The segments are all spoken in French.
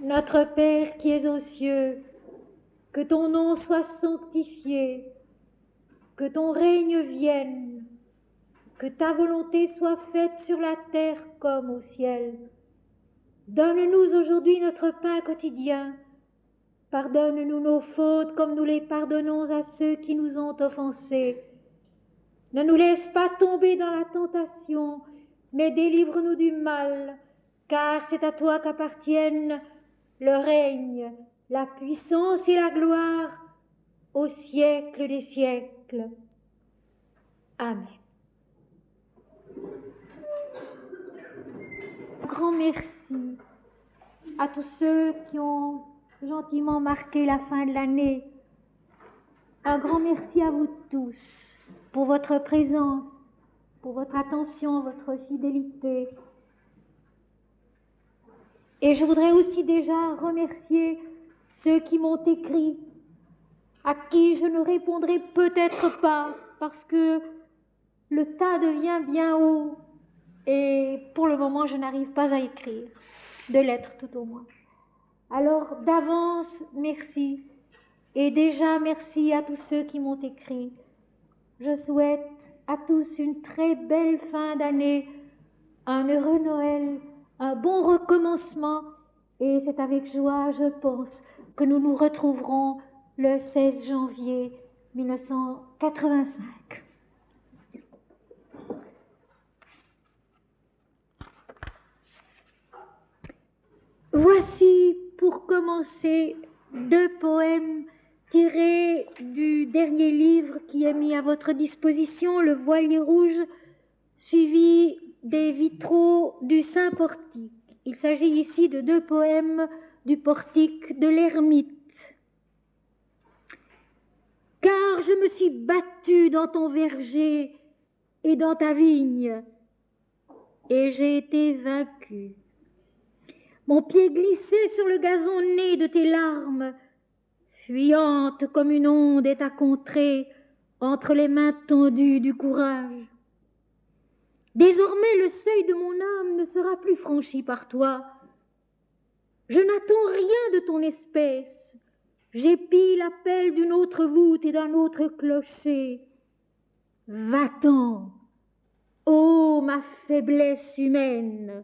Notre Père qui es aux cieux, que ton nom soit sanctifié, que ton règne vienne, que ta volonté soit faite sur la terre comme au ciel. Donne-nous aujourd'hui notre pain quotidien. Pardonne-nous nos fautes comme nous les pardonnons à ceux qui nous ont offensés. Ne nous laisse pas tomber dans la tentation, mais délivre-nous du mal, car c'est à toi qu'appartiennent le règne, la puissance et la gloire au siècle des siècles. Amen. Grand merci à tous ceux qui ont gentiment marqué la fin de l'année. Un grand merci à vous tous pour votre présence, pour votre attention, votre fidélité. Et je voudrais aussi déjà remercier ceux qui m'ont écrit, à qui je ne répondrai peut-être pas, parce que le tas devient bien haut, et pour le moment je n'arrive pas à écrire, de lettres tout au moins. Alors d'avance, merci, et déjà merci à tous ceux qui m'ont écrit. Je souhaite à tous une très belle fin d'année, un heureux Noël, un bon recommencement, et c'est avec joie, je pense, que nous nous retrouverons le 16 janvier 1985. Voici, pour commencer, 2 poèmes tirés du dernier livre qui est mis à votre disposition, Le Voilier rouge, suivi des vitraux du Saint-Portique. Il s'agit ici de 2 poèmes du portique de l'Ermite. Car je me suis battue dans ton verger et dans ta vigne, et j'ai été vaincue. Mon pied glissait sur le gazonné de tes larmes, fuyante comme une onde est à contrer entre les mains tendues du courage. Désormais le seuil de mon âme ne sera plus franchi par toi. Je n'attends rien de ton espèce. J'épie l'appel d'une autre voûte et d'un autre clocher. Va-t'en, ô ma faiblesse humaine.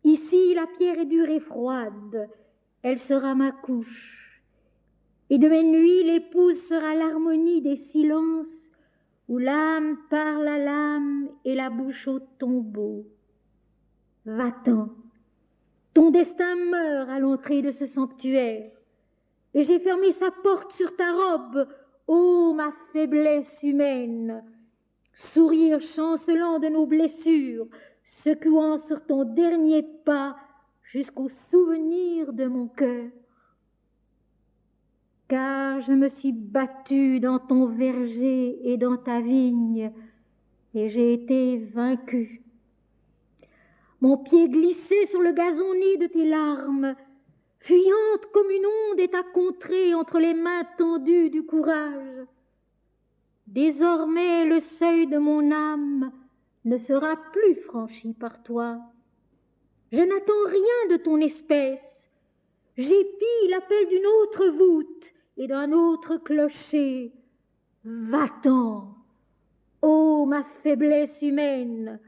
Ici la pierre est dure et froide, elle sera ma couche. Et de mes nuits l'épouse sera l'harmonie des silences, où l'âme parle à l'âme et la bouche au tombeau. Va-t'en, ton destin meurt à l'entrée de ce sanctuaire, et j'ai fermé sa porte sur ta robe, ô ma faiblesse humaine. Sourire chancelant de nos blessures, secouant sur ton dernier pas jusqu'au souvenir de mon cœur. Car je me suis battue dans ton verger et dans ta vigne, et j'ai été vaincue. Mon pied glissait sur le gazonné de tes larmes, fuyante comme une onde est à contrer entre les mains tendues du courage. Désormais le seuil de mon âme ne sera plus franchi par toi. Je n'attends rien de ton espèce. J'épie l'appel d'une autre voûte et d'un autre clocher. Va-t'en, ô ma faiblesse humaine.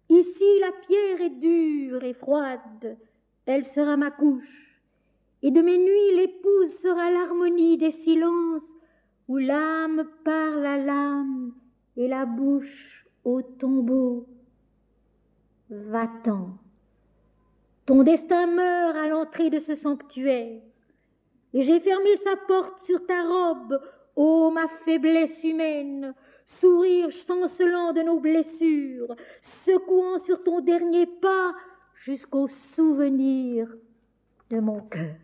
Ici la pierre est dure et froide, elle sera ma couche. Et de mes nuits l'épouse sera l'harmonie des silences, où l'âme parle à l'âme et la bouche au tombeau. Va-t'en. Ton destin meurt à l'entrée de ce sanctuaire, et j'ai fermé sa porte sur ta robe, ô ma faiblesse humaine, sourire chancelant de nos blessures, secouant sur ton dernier pas jusqu'au souvenir de mon cœur.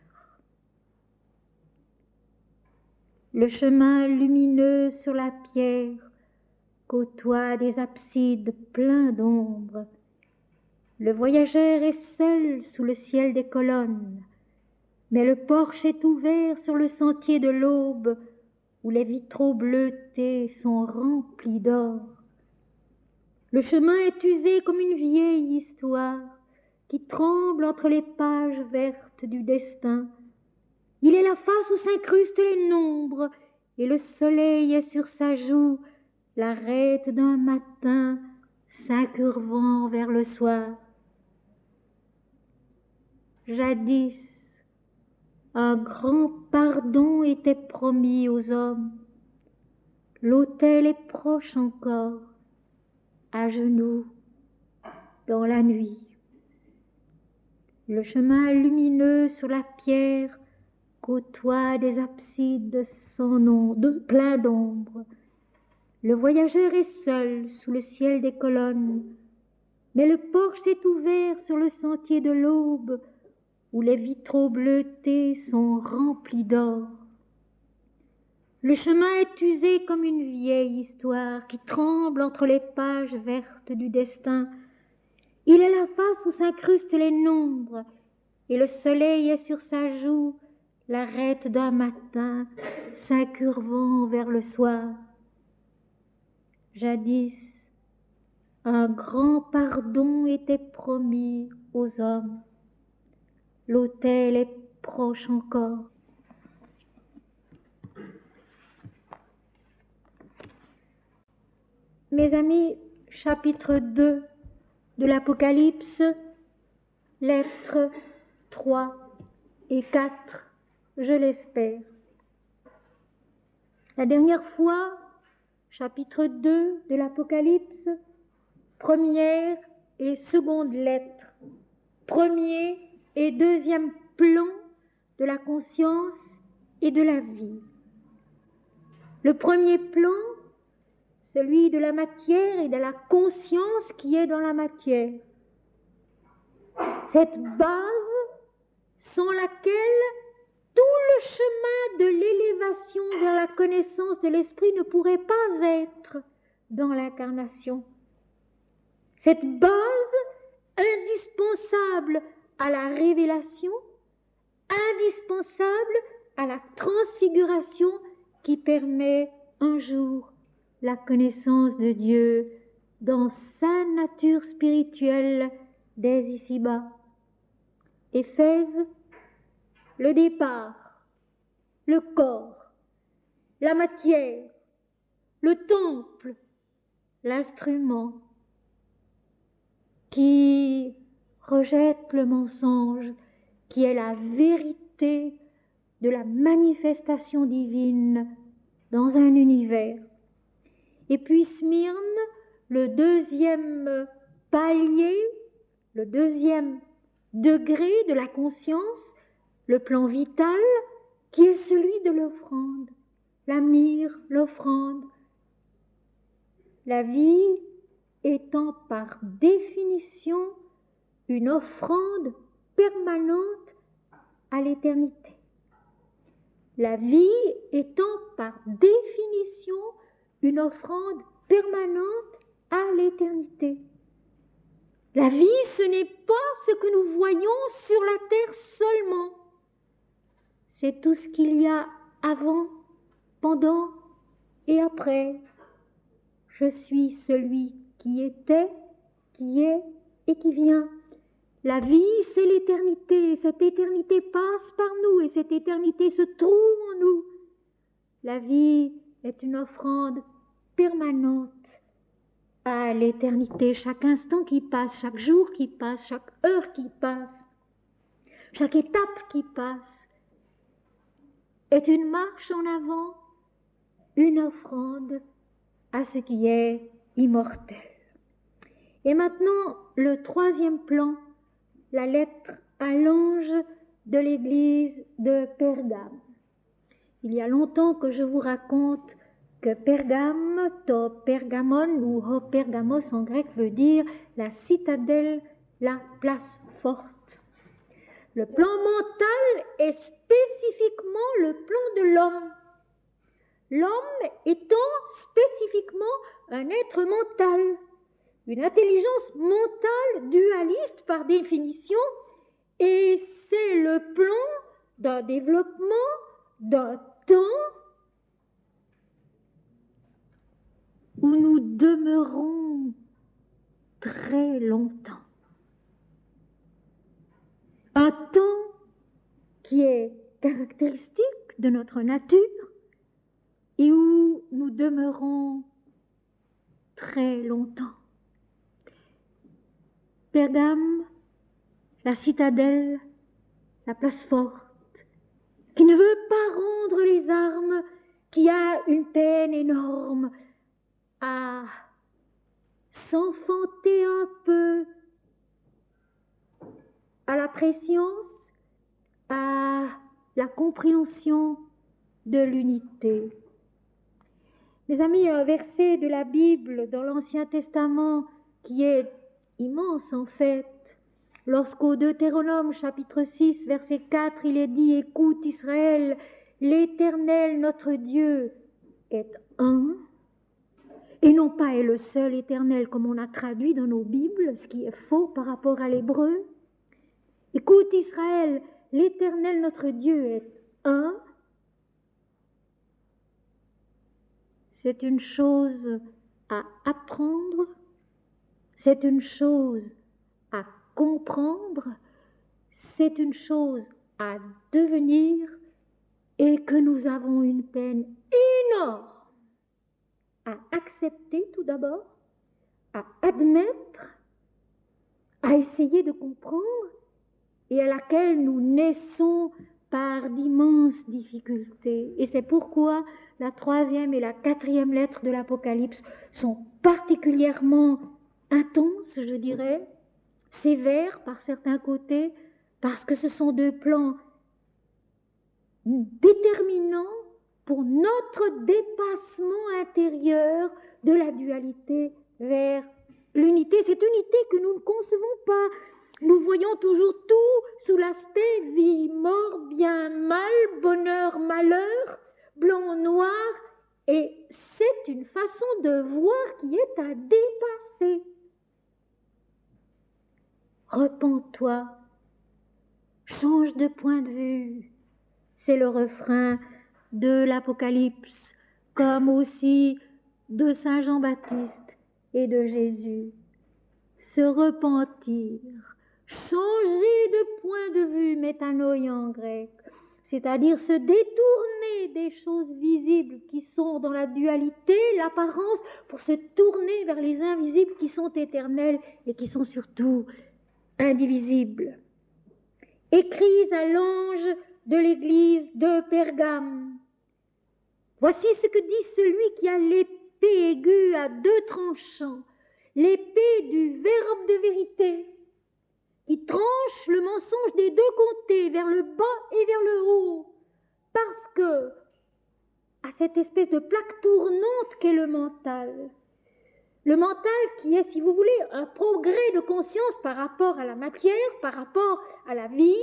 Le chemin lumineux sur la pierre côtoie des absides pleins d'ombre. Le voyageur est seul sous le ciel des colonnes, mais le porche est ouvert sur le sentier de l'aube où les vitraux bleutés sont remplis d'or. Le chemin est usé comme une vieille histoire qui tremble entre les pages vertes verte du destin. Il est la face où s'incrustent les nombres, et le soleil est sur sa joue, l'arête d'un matin s'incurvant vers le soir. Jadis, un grand pardon était promis aux hommes. L'autel est proche encore, à genoux, dans la nuit. Le chemin lumineux sur la pierre côtoie des absides sans nom, plein d'ombre. Le voyageur est seul sous le ciel des colonnes, mais le porche s'est ouvert sur le sentier de l'aube, où les vitraux bleutés sont remplis d'or. Le chemin est usé comme une vieille histoire qui tremble entre les pages vertes du destin. Il est la face où s'incrustent les nombres, et le soleil est sur sa joue, l'arête d'un matin s'incurvant vers le soir. Jadis, un grand pardon était promis aux hommes. L'autel est proche encore. Mes amis, chapitre 2 de l'Apocalypse, lettres 3 et 4, je l'espère. La dernière fois, chapitre 2 de l'Apocalypse, première et seconde lettre, premier et deuxième plan de la conscience et de la vie. Le premier plan, celui de la matière et de la conscience qui est dans la matière. Cette base sans laquelle tout le chemin de l'élévation vers la connaissance de l'esprit ne pourrait pas être dans l'incarnation. Cette base indispensable à la révélation, indispensable à la transfiguration qui permet un jour la connaissance de Dieu dans sa nature spirituelle dès ici-bas. Éphèse, le départ, le corps, la matière, le temple, l'instrument qui rejette le mensonge, qui est la vérité de la manifestation divine dans un univers. Et puis Smyrne, le deuxième palier, le deuxième degré de la conscience, le plan vital, qui est celui de l'offrande, la myrrhe, l'offrande. La vie étant par définition une offrande permanente à l'éternité. La vie étant par définition une offrande permanente à l'éternité. La vie, ce n'est pas ce que nous voyons sur la terre seulement. C'est tout ce qu'il y a avant, pendant et après. Je suis celui qui était, qui est et qui vient. La vie, c'est l'éternité. Cette éternité passe par nous et cette éternité se trouve en nous. La vie est une offrande permanente à l'éternité. Chaque instant qui passe, chaque jour qui passe, chaque heure qui passe, chaque étape qui passe est une marche en avant, une offrande à ce qui est immortel. Et maintenant, le troisième plan, la lettre à l'ange de l'église de Pergame. Il y a longtemps que je vous raconte que Pergame, to Pergamon ou ho Pergamos en grec veut dire la citadelle, la place forte. Le plan mental est spécifiquement le plan de l'homme. L'homme étant spécifiquement un être mental, une intelligence mentale dualiste par définition, et c'est le plan d'un développement, d'un temps où nous demeurons très longtemps. Un temps qui est caractéristique de notre nature et où nous demeurons très longtemps. Pergame, la citadelle, la place forte, qui ne veut pas rendre les armes, qui a une peine énorme à s'enfanter un peu à la préscience, à la compréhension de l'unité. Mes amis, il y a un verset de la Bible dans l'Ancien Testament qui est immense en fait. Lorsqu'au Deutéronome chapitre 6 verset 4 il est dit « Écoute Israël, l'Éternel notre Dieu est un » et non pas est le seul Éternel comme on a traduit dans nos Bibles, ce qui est faux par rapport à l'hébreu. Écoute Israël, l'Éternel notre Dieu est un. C'est une chose à apprendre, c'est une chose à comprendre, c'est une chose à devenir et que nous avons une peine énorme à accepter tout d'abord, à admettre, à essayer de comprendre et à laquelle nous naissons par d'immenses difficultés. Et c'est pourquoi la 3e et la 4e lettre de l'Apocalypse sont particulièrement intenses, je dirais, sévères par certains côtés, parce que ce sont deux plans déterminants pour notre dépassement intérieur de la dualité vers l'unité. Cette unité que nous ne concevons pas. Nous voyons toujours tout sous l'aspect vie, mort, bien, mal, bonheur, malheur, blanc, noir, et c'est une façon de voir qui est à dépasser. Repens-toi, change de point de vue. C'est le refrain de l'Apocalypse, comme aussi de Saint Jean-Baptiste et de Jésus. Se repentir, changer de point de vue, métanoi en grec, c'est-à-dire se détourner des choses visibles qui sont dans la dualité, l'apparence, pour se tourner vers les invisibles qui sont éternels et qui sont surtout indivisibles. Écris à l'ange de l'église de Pergame. Voici ce que dit celui qui a l'épée aiguë à 2 tranchants, l'épée du verbe de vérité, qui tranche le mensonge des 2 côtés, vers le bas et vers le haut, parce que, à cette espèce de plaque tournante qu'est le mental qui est, si vous voulez, un progrès de conscience par rapport à la matière, par rapport à la vie,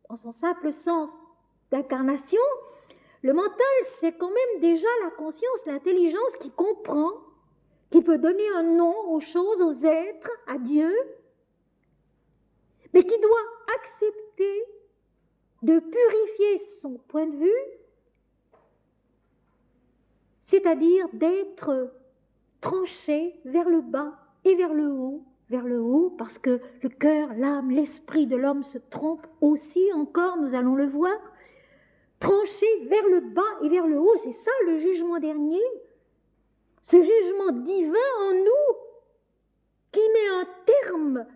en son simple sens d'incarnation, le mental, c'est quand même déjà la conscience, l'intelligence qui comprend, qui peut donner un nom aux choses, aux êtres, à Dieu, mais qui doit accepter de purifier son point de vue, c'est-à-dire d'être tranché vers le bas et vers le haut, parce que le cœur, l'âme, l'esprit de l'homme se trompent aussi encore, nous allons le voir, tranché vers le bas et vers le haut, c'est ça le jugement dernier, ce jugement divin en nous, qui met un terme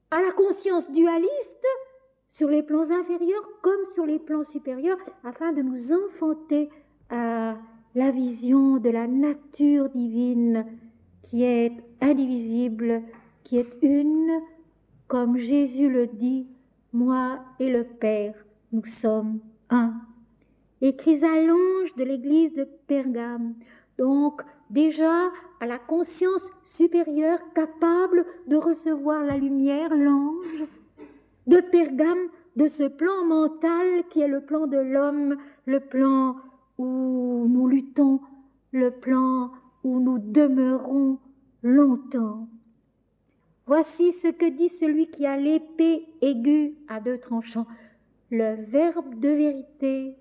à la conscience dualiste sur les plans inférieurs comme sur les plans supérieurs, afin de nous enfanter à la vision de la nature divine qui est indivisible, qui est une, comme Jésus le dit, moi et le Père, nous sommes un. Écrit à l'ange de l'église de Pergame, donc déjà à la conscience supérieure capable de recevoir la lumière, l'ange de Pergame, de ce plan mental qui est le plan de l'homme, le plan où nous luttons, le plan où nous demeurons longtemps. Voici ce que dit celui qui a l'épée aiguë à 2 tranchants, le verbe de vérité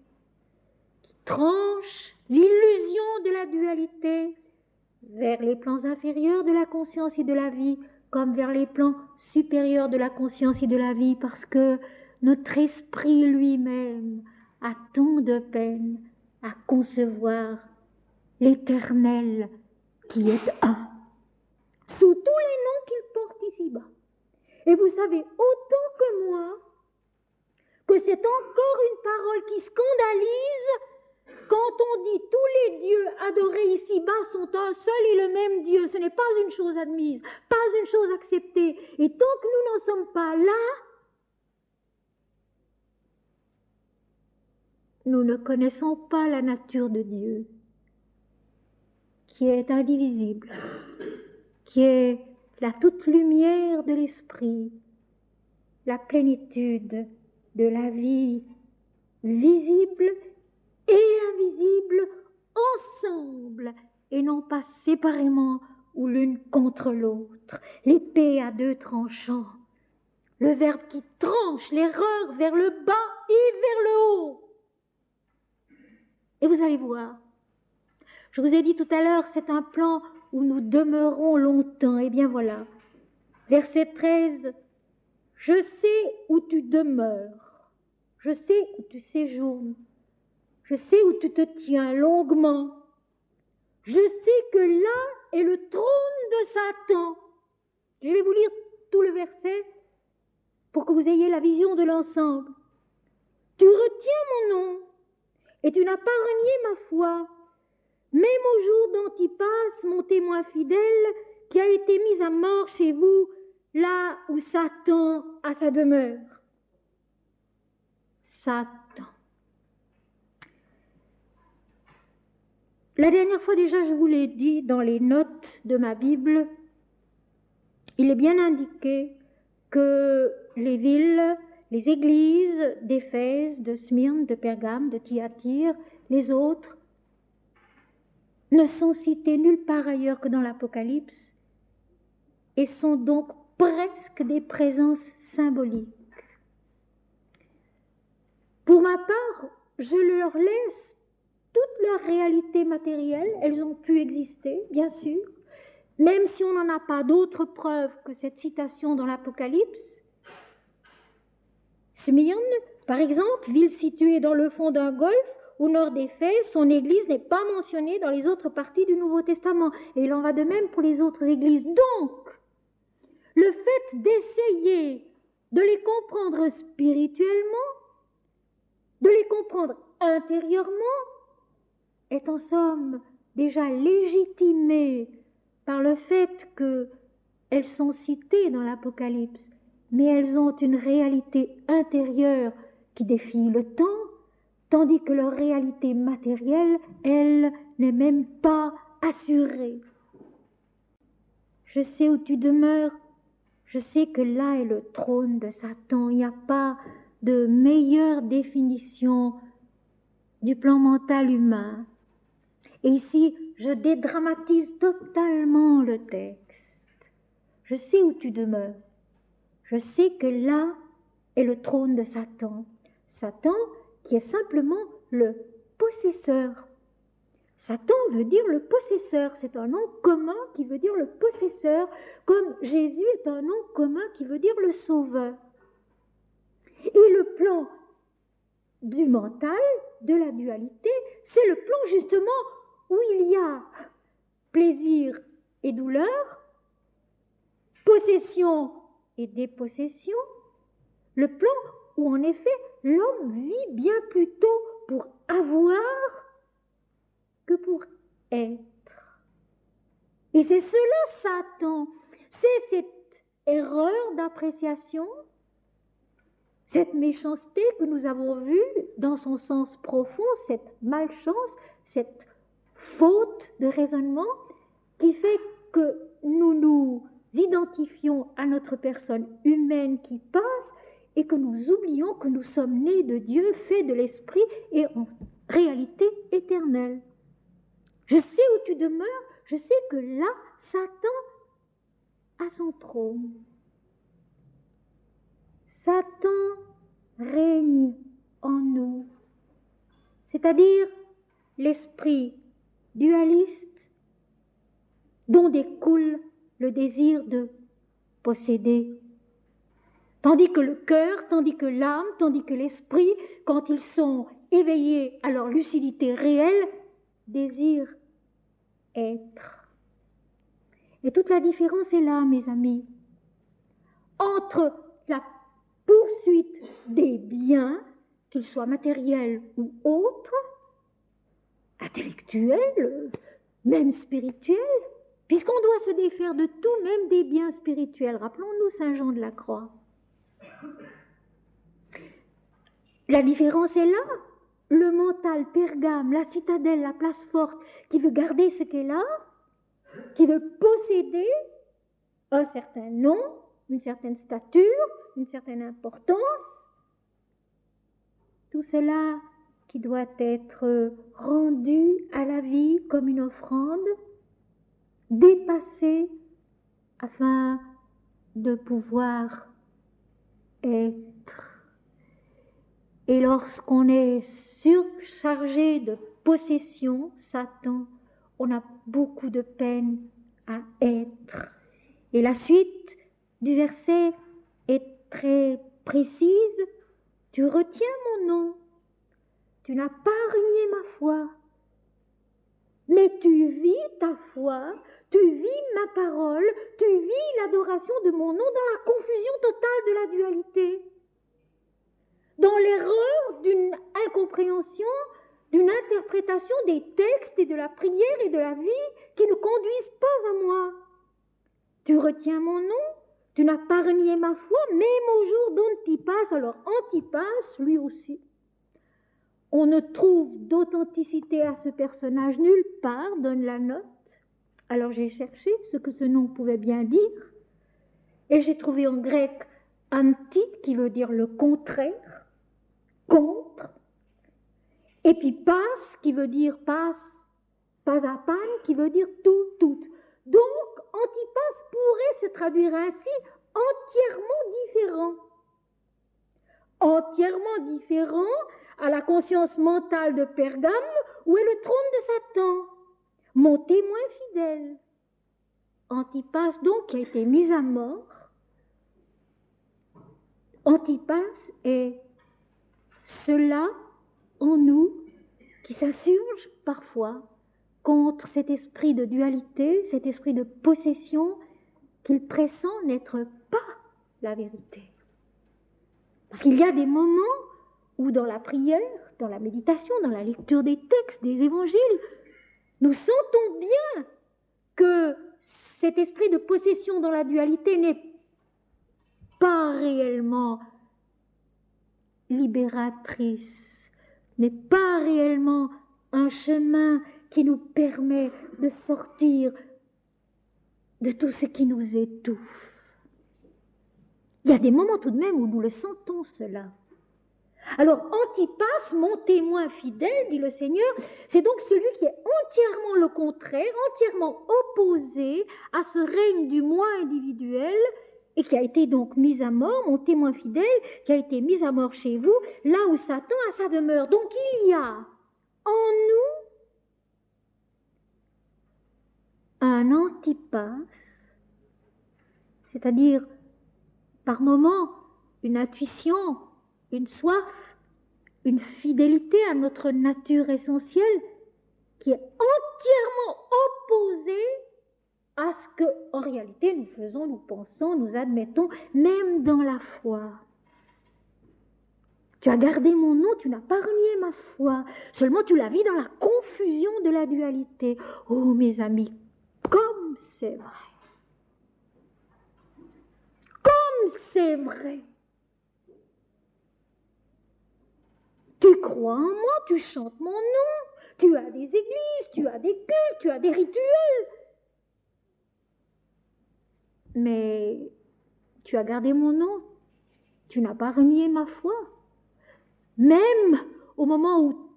qui tranche l'illusion de la dualité vers les plans inférieurs de la conscience et de la vie, comme vers les plans supérieurs de la conscience et de la vie, parce que notre esprit lui-même a tant de peine à concevoir l'Éternel qui est un, sous tous les noms qu'il porte ici-bas. Et vous savez autant que moi que c'est encore une parole qui scandalise quand on dit tous les dieux adorés ici-bas sont un seul et le même Dieu. Ce n'est pas une chose admise, pas une chose acceptée. Et tant que nous n'en sommes pas là, nous ne connaissons pas la nature de Dieu, qui est indivisible, qui est la toute lumière de l'esprit, la plénitude de la vie, visible et invisible ensemble, et non pas séparément ou l'une contre l'autre. L'épée à deux tranchants, le verbe qui tranche l'erreur vers le bas et vers le haut. Et vous allez voir, je vous ai dit tout à l'heure, c'est un plan où nous demeurons longtemps. Eh bien voilà, verset 13, « Je sais où tu demeures, je sais où tu séjournes, je sais où tu te tiens longuement, je sais que là est le trône de Satan. » Je vais vous lire tout le verset pour que vous ayez la vision de l'ensemble. « Tu retiens mon nom et tu n'as pas renié ma foi. Même au jour d'Antipas, mon témoin fidèle, qui a été mis à mort chez vous, là où Satan a sa demeure. » Satan. La dernière fois déjà, je vous l'ai dit dans les notes de ma Bible, il est bien indiqué que les villes, les églises d'Éphèse, de Smyrne, de Pergame, de Thyatire, les autres, ne sont citées nulle part ailleurs que dans l'Apocalypse et sont donc presque des présences symboliques. Pour ma part, je leur laisse toute leur réalité matérielle. Elles ont pu exister, bien sûr, même si on n'en a pas d'autres preuves que cette citation dans l'Apocalypse. Smyrne, par exemple, ville située dans le fond d'un golfe, au nord d'Éphèse, son église n'est pas mentionnée dans les autres parties du Nouveau Testament. Et il en va de même pour les autres églises. Donc, le fait d'essayer de les comprendre spirituellement, de les comprendre intérieurement, est en somme déjà légitimé par le fait qu'elles sont citées dans l'Apocalypse, mais elles ont une réalité intérieure qui défie le temps, tandis que leur réalité matérielle, elle, n'est même pas assurée. Je sais où tu demeures, je sais que là est le trône de Satan. Il n'y a pas de meilleure définition du plan mental humain. Et ici, je dédramatise totalement le texte. Je sais où tu demeures. Je sais que là est le trône de Satan. Satan qui est simplement le possesseur. Satan veut dire le possesseur. C'est un nom commun qui veut dire le possesseur, comme Jésus est un nom commun qui veut dire le sauveur. Et le plan du mental, de la dualité, c'est le plan justement où il y a plaisir et douleur, possession et dépossession, le plan où en effet l'homme vit bien plutôt pour avoir que pour être. Et c'est cela Satan, c'est cette erreur d'appréciation, cette méchanceté que nous avons vue dans son sens profond, cette malchance, cette faute de raisonnement qui fait que nous nous identifions à notre personne humaine qui passe et que nous oublions que nous sommes nés de Dieu, faits de l'Esprit et en réalité éternelle. Je sais où tu demeures, je sais que là, Satan a son trône. Satan règne en nous, c'est-à-dire l'esprit dualiste dont découle le désir de posséder. Tandis que le cœur, tandis que l'âme, tandis que l'esprit, quand ils sont éveillés à leur lucidité réelle, désirent être. Et toute la différence est là, mes amis, entre la poursuite des biens, qu'ils soient matériels ou autres, intellectuels, même spirituels, puisqu'on doit se défaire de tout, même des biens spirituels. Rappelons-nous Saint Jean de la Croix. La différence est là. Le mental, Pergame, la citadelle, la place forte, qui veut garder ce qu'elle a, qui veut posséder un certain nom, une certaine stature, une certaine importance, tout cela qui doit être rendu à la vie comme une offrande, dépassé afin de pouvoir être. Et lorsqu'on est surchargé de possession, Satan, on a beaucoup de peine à être. Et la suite du verset est très précise. Tu retiens mon nom, tu n'as pas renié ma foi, mais tu vis ta foi, tu vis ma parole, tu vis l'adoration de mon nom dans la confusion totale de la dualité, dans l'erreur d'une incompréhension, d'une interprétation des textes et de la prière et de la vie qui ne conduisent pas à moi. Tu retiens mon nom, tu n'as pas renié ma foi, même au jour d'Antipas. Alors Antipas, lui aussi. On ne trouve d'authenticité à ce personnage nulle part, donne la note. Alors j'ai cherché ce que ce nom pouvait bien dire, et j'ai trouvé en grec anti, qui veut dire le contraire, contre, et puis pas, qui veut dire pas à pan, qui veut dire tout, toute. Donc, Antipas pourrait se traduire ainsi, entièrement différent. Entièrement différent à la conscience mentale de Pergame, où est le trône de Satan, mon témoin fidèle. Antipas, donc, qui a été mis à mort. Antipas est cela en nous qui s'insurge parfois contre cet esprit de dualité, cet esprit de possession qu'il pressent n'être pas la vérité. Parce qu'il y a des moments où dans la prière, dans la méditation, dans la lecture des textes, des évangiles, nous sentons bien que cet esprit de possession dans la dualité n'est pas réellement libératrice, n'est pas réellement un chemin qui nous permet de sortir de tout ce qui nous étouffe. Il y a des moments tout de même où nous le sentons cela. Alors Antipas, mon témoin fidèle, dit le Seigneur, c'est donc celui qui est entièrement le contraire, entièrement opposé à ce règne du moi individuel et qui a été donc mis à mort, mon témoin fidèle, qui a été mis à mort chez vous, là où Satan a sa demeure. Donc il y a en nous un Antipas, c'est-à-dire par moments une intuition, une soif, une fidélité à notre nature essentielle qui est entièrement opposée à ce que, en réalité, nous faisons, nous pensons, nous admettons, même dans la foi. Tu as gardé mon nom, tu n'as pas renié ma foi, seulement tu la vis dans la confusion de la dualité. Oh, mes amis, comme c'est vrai! Comme c'est vrai! Tu crois en moi, tu chantes mon nom, tu as des églises, tu as des cultes, tu as des rituels. Mais tu as gardé mon nom, tu n'as pas renié ma foi. Même au moment où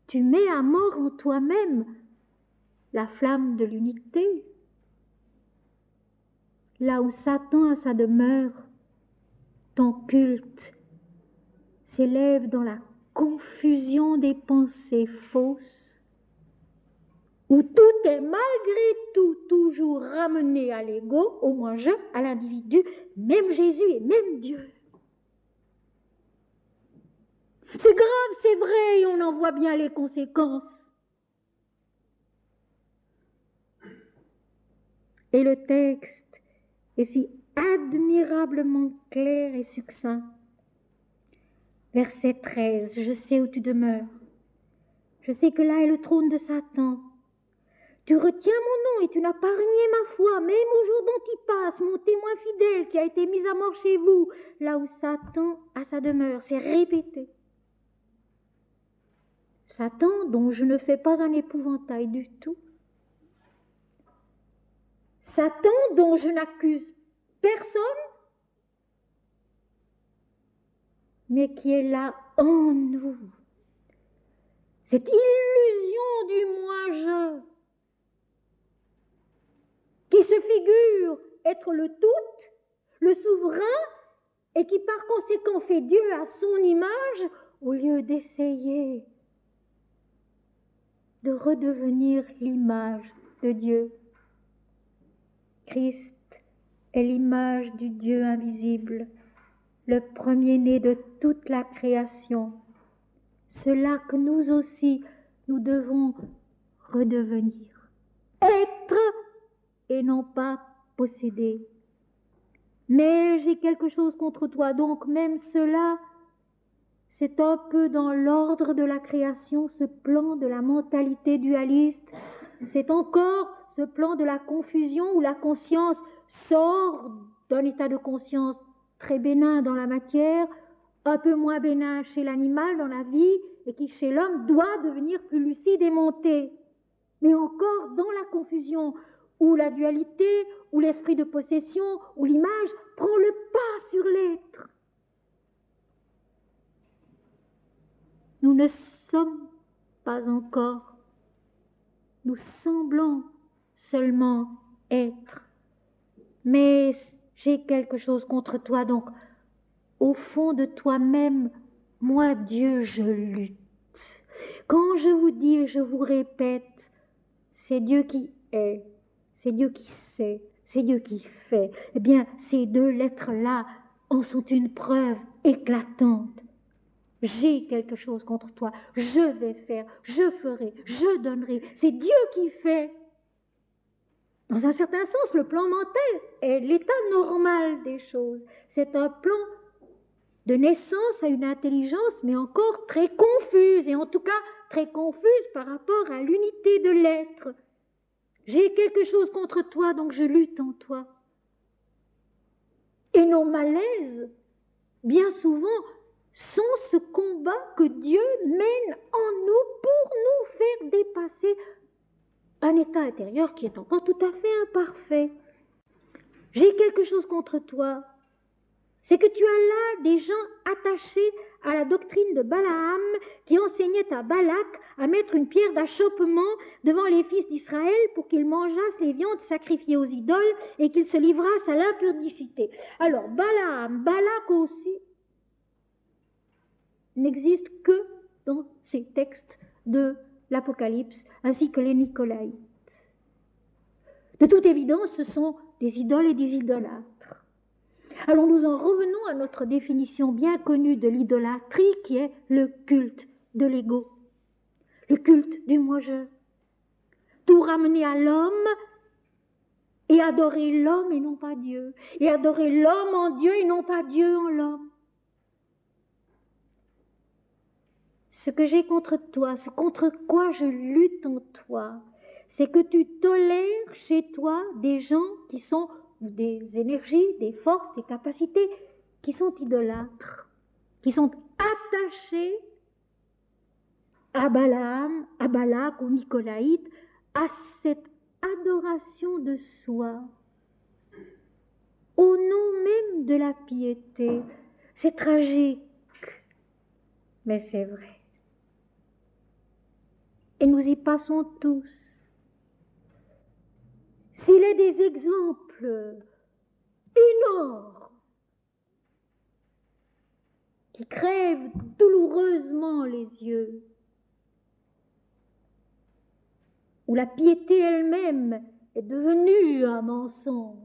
tu mets à mort en toi-même la flamme de l'unité, là où Satan a sa demeure, ton culte s'élève dans la confusion des pensées fausses, où tout est malgré tout toujours ramené à l'ego, au moi-je, à l'individu, même Jésus et même Dieu. C'est grave, c'est vrai, et on en voit bien les conséquences. Et le texte est si admirablement clair et succinct. Verset 13, je sais où tu demeures. Je sais que là est le trône de Satan. Tu retiens mon nom et tu n'as pas renié ma foi, même au jour dont il passe, mon témoin fidèle qui a été mis à mort chez vous, là où Satan a sa demeure. C'est répété. Satan, dont je ne fais pas un épouvantail du tout. Satan, dont je n'accuse personne, mais qui est là en nous. Cette illusion du moi-je, qui se figure être le tout, le souverain, et qui par conséquent fait Dieu à son image, au lieu d'essayer de redevenir l'image de Dieu. Christ est l'image du Dieu invisible, le premier-né de toute la création. Cela que nous aussi, nous devons redevenir. Être et non pas posséder. Mais j'ai quelque chose contre toi, donc même cela, c'est un peu dans l'ordre de la création, ce plan de la mentalité dualiste. C'est encore ce plan de la confusion où la conscience sort d'un état de conscience très bénin dans la matière, un peu moins bénin chez l'animal dans la vie, et qui chez l'homme doit devenir plus lucide et monter. Mais encore dans la confusion, où la dualité, où l'esprit de possession, où l'image prend le pas sur l'être. Nous ne sommes pas encore, nous semblons seulement être. Mais j'ai quelque chose contre toi, donc au fond de toi-même, moi Dieu, je lutte. Quand je vous dis et je vous répète, c'est Dieu qui est, c'est Dieu qui sait, c'est Dieu qui fait, eh bien ces deux lettres-là en sont une preuve éclatante. J'ai quelque chose contre toi, je vais faire, je ferai, je donnerai, c'est Dieu qui fait. Dans un certain sens, le plan mental est l'état normal des choses. C'est un plan de naissance à une intelligence, mais encore très confuse, et en tout cas très confuse par rapport à l'unité de l'être. J'ai quelque chose contre toi, donc je lutte en toi. Et nos malaises, bien souvent, sont ce combat que Dieu mène en nous pour nous faire dépasser un état intérieur qui est encore tout à fait imparfait. J'ai quelque chose contre toi. C'est que tu as là des gens attachés à la doctrine de Balaam qui enseignait à Balak à mettre une pierre d'achoppement devant les fils d'Israël pour qu'ils mangeassent les viandes sacrifiées aux idoles et qu'ils se livrassent à l'impudicité. Alors Balaam, Balak aussi, n'existe que dans ces textes de l'Apocalypse ainsi que les Nicolaïtes. De toute évidence, ce sont des idoles et des idolâtres. Alors nous en revenons à notre définition bien connue de l'idolâtrie qui est le culte de l'ego, le culte du moi-je. Tout ramener à l'homme et adorer l'homme et non pas Dieu, et adorer l'homme en Dieu et non pas Dieu en l'homme. Ce que j'ai contre toi, ce contre quoi je lutte en toi, c'est que tu tolères chez toi des gens qui sont des énergies, des forces, des capacités qui sont idolâtres, qui sont attachés à Balaam, à Balak, aux Nicolaïtes, à cette adoration de soi, au nom même de la piété. C'est tragique, mais c'est vrai. Et nous y passons tous. S'il est des exemples énormes qui crèvent douloureusement les yeux, où la piété elle-même est devenue un mensonge.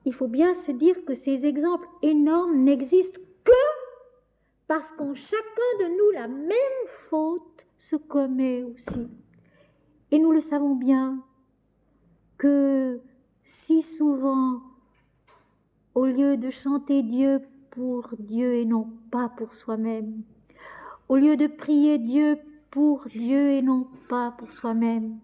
Il faut bien se dire que ces exemples énormes n'existent que parce qu'en chacun de nous, la même faute se commet aussi. Et nous le savons bien que si souvent, au lieu de chanter Dieu pour Dieu et non pas pour soi-même, au lieu de prier Dieu pour Dieu et non pas pour soi-même,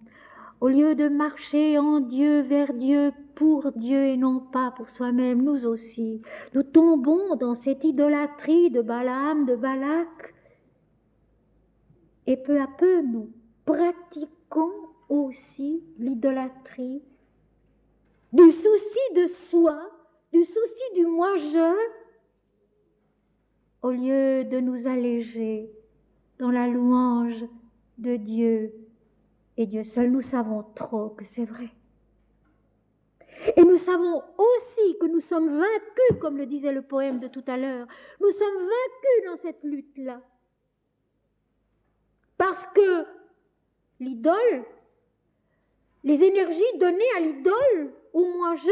au lieu de marcher en Dieu, vers Dieu, pour Dieu et non pas pour soi-même, nous aussi, nous tombons dans cette idolâtrie de Balaam, de Balak, et peu à peu nous pratiquons aussi l'idolâtrie du souci de soi, du souci du moi-je, au lieu de nous alléger dans la louange de Dieu. Et Dieu seul, nous savons trop que c'est vrai. Et nous savons aussi que nous sommes vaincus, comme le disait le poème de tout à l'heure. Nous sommes vaincus dans cette lutte-là. Parce que l'idole, les énergies données à l'idole, au moi-je,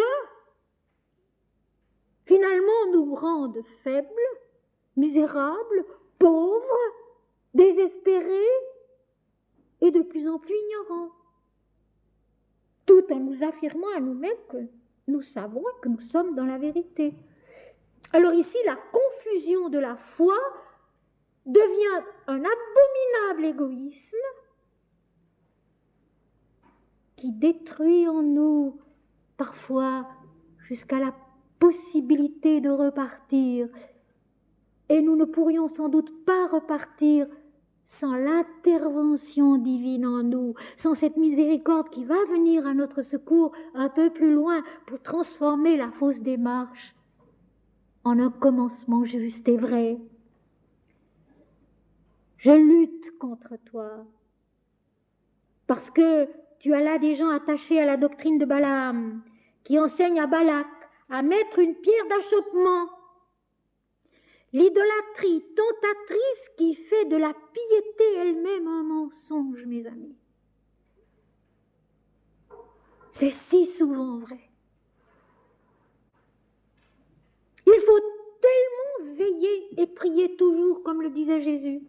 finalement nous rendent faibles, misérables, pauvres, désespérés et de plus en plus ignorants. Tout en nous affirmant à nous-mêmes que nous savons que nous sommes dans la vérité. Alors ici, la confusion de la foi devient un abominable égoïsme qui détruit en nous parfois jusqu'à la possibilité de repartir. Et nous ne pourrions sans doute pas repartir sans l'intervention divine en nous, sans cette miséricorde qui va venir à notre secours un peu plus loin pour transformer la fausse démarche en un commencement juste et vrai. Je lutte contre toi parce que tu as là des gens attachés à la doctrine de Balaam qui enseignent à Balak à mettre une pierre d'achoppement. L'idolâtrie tentatrice qui fait de la piété elle-même un mensonge, mes amis. C'est si souvent vrai. Il faut tellement veiller et prier toujours, comme le disait Jésus.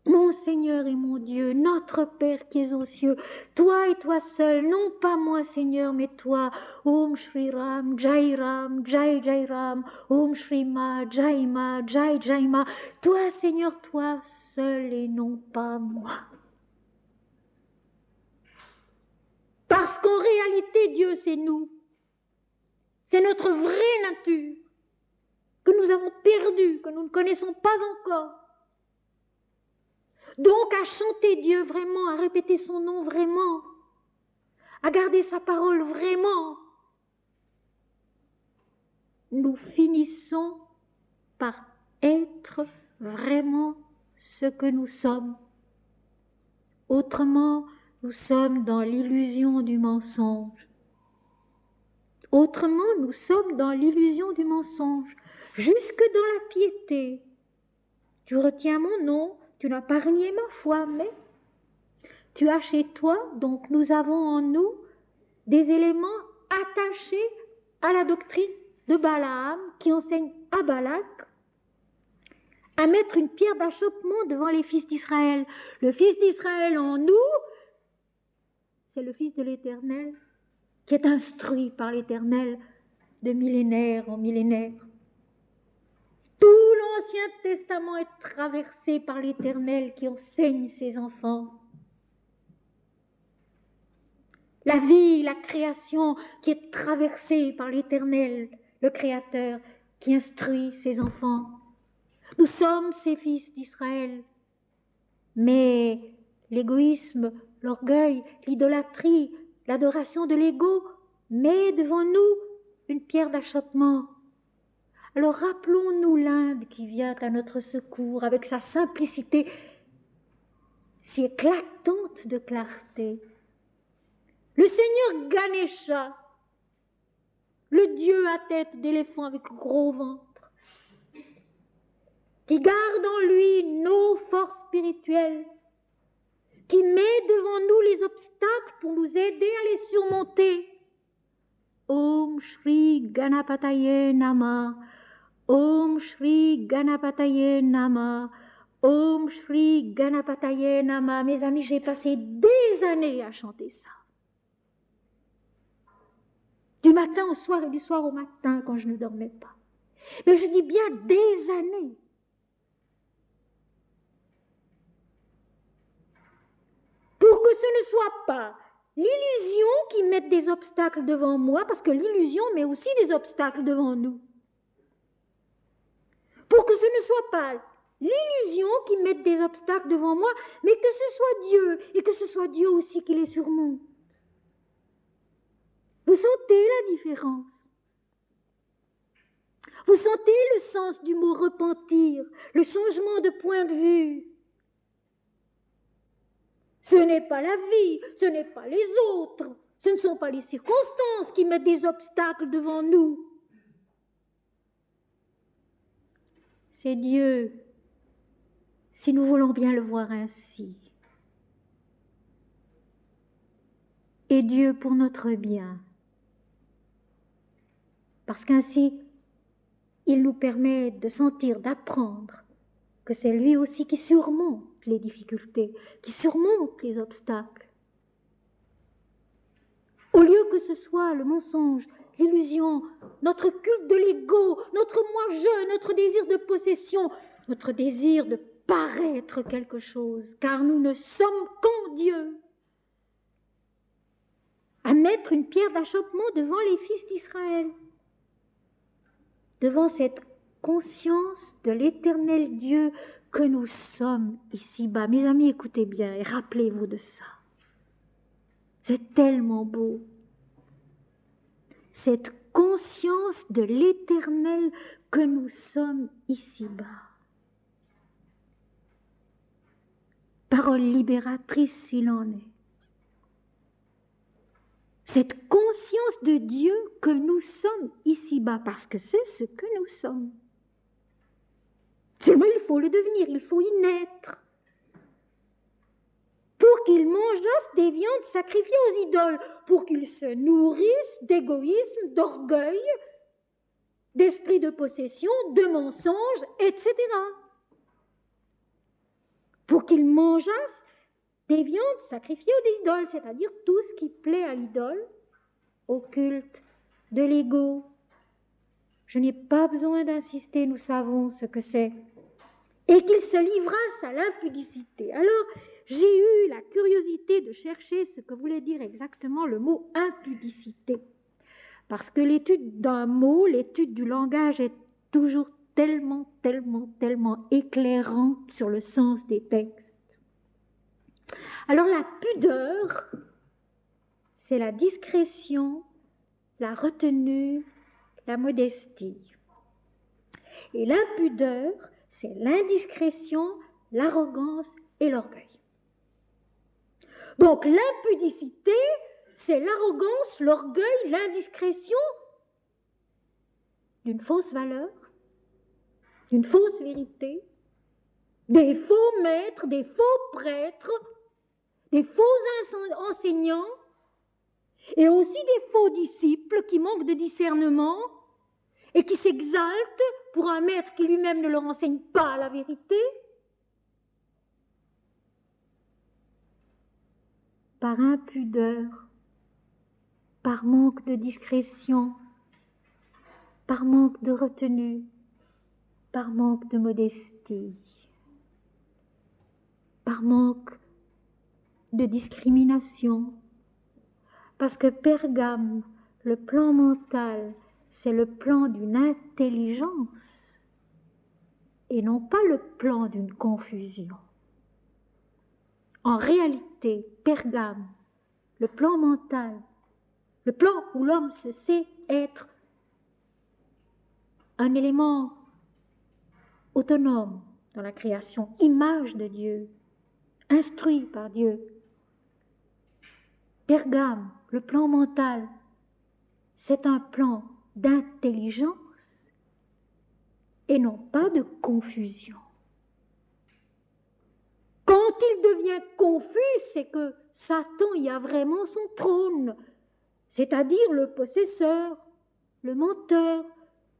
Mon Seigneur et mon Dieu, notre Père qui es aux cieux, toi et toi seul, non pas moi Seigneur, mais toi, Om Shri Ram, Jai Ram, Jai Jai Ram, Om Shri Ma, Jai Ma, Jai Jai Ma, toi Seigneur, toi seul et non pas moi. Parce qu'en réalité, Dieu c'est nous. C'est notre vraie nature que nous avons perdue, que nous ne connaissons pas encore. Donc à chanter Dieu vraiment, à répéter son nom vraiment, à garder sa parole vraiment, nous finissons par être vraiment ce que nous sommes. Autrement, nous sommes dans l'illusion du mensonge. Autrement, nous sommes dans l'illusion du mensonge, jusque dans la piété. Tu retiens mon nom, tu n'as pas renié ma foi, mais tu as chez toi, donc nous avons en nous des éléments attachés à la doctrine de Balaam qui enseigne à Balak à mettre une pierre d'achoppement devant les fils d'Israël. Le fils d'Israël en nous, c'est le fils de l'Éternel qui est instruit par l'Éternel de millénaire en millénaire. Tout l'Ancien Testament est traversé par l'Éternel qui enseigne ses enfants. La vie, la création qui est traversée par l'Éternel, le Créateur, qui instruit ses enfants. Nous sommes ces fils d'Israël. Mais l'égoïsme, l'orgueil, l'idolâtrie, l'adoration de l'ego met devant nous une pierre d'achoppement. Alors rappelons-nous l'Inde qui vient à notre secours avec sa simplicité si éclatante de clarté. Le Seigneur Ganesha, le dieu à tête d'éléphant avec gros ventre, qui garde en lui nos forces spirituelles, qui met devant nous les obstacles pour nous aider à les surmonter. Om Shri Ganapataye Namah, Om Shri Ganapataye Namah, Om Shri Ganapataye Namah. Mes amis, j'ai passé des années à chanter ça. Du matin au soir et du soir au matin quand je ne dormais pas. Mais je dis bien des années. Pour que ce ne soit pas l'illusion qui mette des obstacles devant moi, parce que l'illusion met aussi des obstacles devant nous. Pour que ce ne soit pas l'illusion qui mette des obstacles devant moi, mais que ce soit Dieu, et que ce soit Dieu aussi qui les surmonte. Vous sentez la différence? Vous sentez le sens du mot repentir, le changement de point de vue? Ce n'est pas la vie, ce n'est pas les autres, ce ne sont pas les circonstances qui mettent des obstacles devant nous. C'est Dieu, si nous voulons bien le voir ainsi. Et Dieu pour notre bien. Parce qu'ainsi, il nous permet de sentir, d'apprendre que c'est lui aussi qui surmonte les difficultés, qui surmonte les obstacles. Au lieu que ce soit le mensonge, l'illusion, notre culte de l'ego, notre moi-je, notre désir de possession, notre désir de paraître quelque chose, car nous ne sommes qu'en Dieu, à mettre une pierre d'achoppement devant les fils d'Israël, devant cette conscience de l'éternel Dieu que nous sommes ici-bas. Mes amis, écoutez bien et rappelez-vous de ça. C'est tellement beau. Cette conscience de l'éternel que nous sommes ici-bas. Parole libératrice s'il en est. Cette conscience de Dieu que nous sommes ici-bas, parce que c'est ce que nous sommes. Seulement, il faut le devenir, il faut y naître. Pour qu'ils mangeassent des viandes sacrifiées aux idoles, pour qu'ils se nourrissent d'égoïsme, d'orgueil, d'esprit de possession, de mensonges, etc. Pour qu'ils mangeassent des viandes sacrifiées aux idoles, c'est-à-dire tout ce qui plaît à l'idole, au culte de l'ego. Je n'ai pas besoin d'insister, nous savons ce que c'est. Et qu'ils se livrassent à l'impudicité. Alors, j'ai eu la curiosité de chercher ce que voulait dire exactement le mot impudicité. Parce que l'étude d'un mot, l'étude du langage est toujours tellement éclairante sur le sens des textes. Alors la pudeur, c'est la discrétion, la retenue, la modestie. Et l'impudeur, c'est l'indiscrétion, l'arrogance et l'orgueil. Donc l'impudicité, c'est l'arrogance, l'orgueil, l'indiscrétion d'une fausse valeur, d'une fausse vérité, des faux maîtres, des faux prêtres, des faux enseignants, et aussi des faux disciples qui manquent de discernement et qui s'exaltent pour un maître qui lui-même ne leur enseigne pas la vérité. Par impudeur, par manque de discrétion, par manque de retenue, par manque de modestie, par manque de discrimination, parce que Pergame, le plan mental, c'est le plan d'une intelligence et non pas le plan d'une confusion. En réalité, Pergame, le plan mental, le plan où l'homme se sait être un élément autonome dans la création, image de Dieu, instruit par Dieu. Pergame, le plan mental, c'est un plan d'intelligence et non pas de confusion. Quand il devient confus, c'est que Satan y a vraiment son trône, c'est-à-dire le possesseur, le menteur,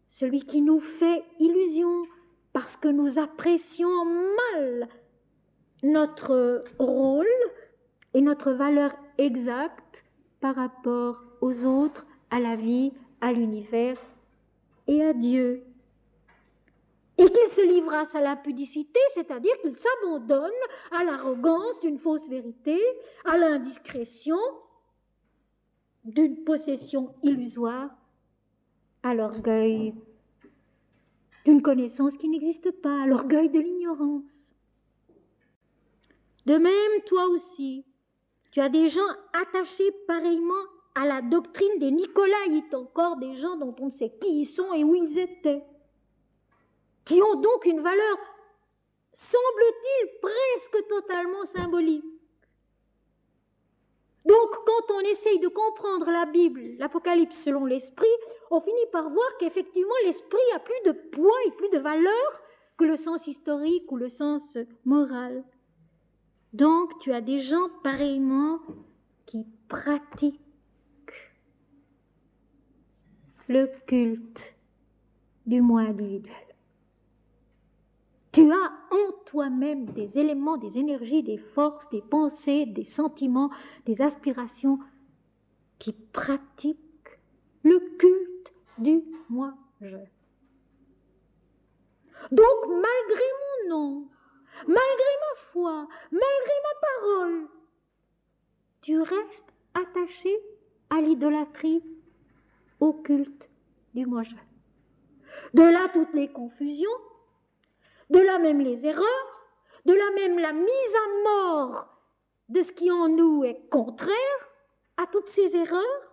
celui qui nous fait illusion parce que nous apprécions mal notre rôle et notre valeur exacte par rapport aux autres, à la vie, à l'univers et à Dieu. Et qu'il se livrasse à l'impudicité, c'est-à-dire qu'il s'abandonne à l'arrogance d'une fausse vérité, à l'indiscrétion d'une possession illusoire, à l'orgueil d'une connaissance qui n'existe pas, à l'orgueil de l'ignorance. De même, toi aussi, tu as des gens attachés pareillement à la doctrine des Nicolaïtes, encore des gens dont on ne sait qui ils sont et où ils étaient, qui ont donc une valeur, semble-t-il, presque totalement symbolique. Donc, quand on essaye de comprendre la Bible, l'Apocalypse selon l'Esprit, on finit par voir qu'effectivement l'Esprit a plus de poids et plus de valeur que le sens historique ou le sens moral. Donc, tu as des gens pareillement qui pratiquent le culte du moi individuel. Tu as en toi-même des éléments, des énergies, des forces, des pensées, des sentiments, des aspirations qui pratiquent le culte du moi-je. Donc, malgré mon nom, malgré ma foi, malgré ma parole, tu restes attaché à l'idolâtrie, au culte du moi-je. De là toutes les confusions, de là même les erreurs, de là même la mise à mort de ce qui en nous est contraire à toutes ces erreurs.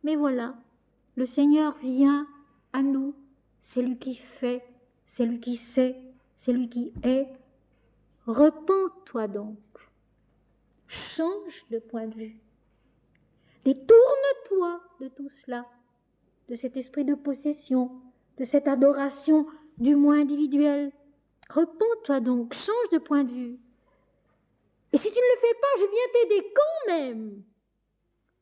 Mais voilà, le Seigneur vient à nous, c'est lui qui fait, c'est lui qui sait, c'est lui qui est. Repens-toi donc, change de point de vue, détourne-toi de tout cela, de cet esprit de possession, de cette adoration du moi individuel. Repens-toi donc, change de point de vue. Et si tu ne le fais pas, je viens t'aider quand même.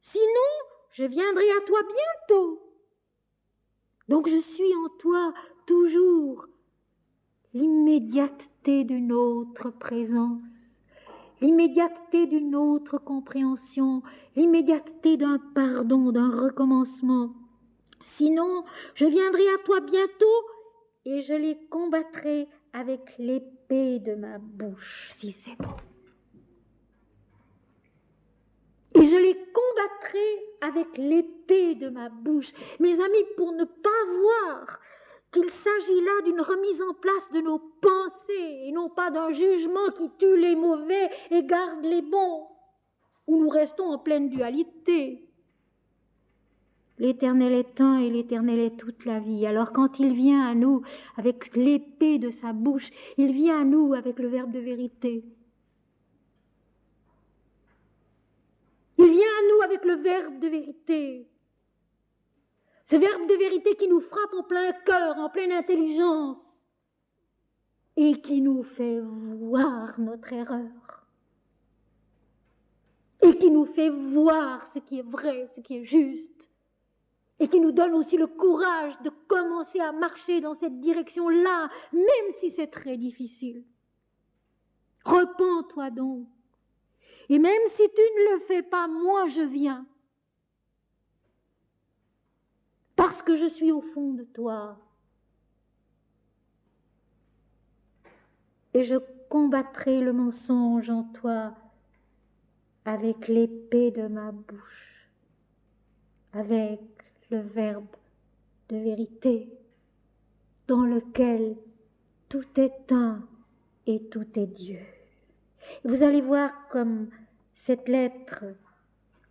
Sinon, je viendrai à toi bientôt. Donc je suis en toi toujours l'immédiateté d'une autre présence, l'immédiateté d'une autre compréhension, l'immédiateté d'un pardon, d'un recommencement. Sinon, je viendrai à toi bientôt et je les combattrai avec l'épée de ma bouche, si c'est bon. Et je les combattrai avec l'épée de ma bouche. Mes amis, pour ne pas voir qu'il s'agit là d'une remise en place de nos pensées et non pas d'un jugement qui tue les mauvais et garde les bons, où nous restons en pleine dualité. L'Éternel est un et l'Éternel est toute la vie. Alors quand il vient à nous avec l'épée de sa bouche, il vient à nous avec le verbe de vérité. Il vient à nous avec le verbe de vérité. Ce verbe de vérité qui nous frappe en plein cœur, en pleine intelligence, et qui nous fait voir notre erreur. Et qui nous fait voir ce qui est vrai, ce qui est juste. Et qui nous donne aussi le courage de commencer à marcher dans cette direction-là, même si c'est très difficile. Repens-toi donc. Et même si tu ne le fais pas, moi je viens. Parce que je suis au fond de toi. Et je combattrai le mensonge en toi avec l'épée de ma bouche, avec le verbe de vérité, dans lequel tout est un et tout est Dieu. Et vous allez voir comme cette lettre,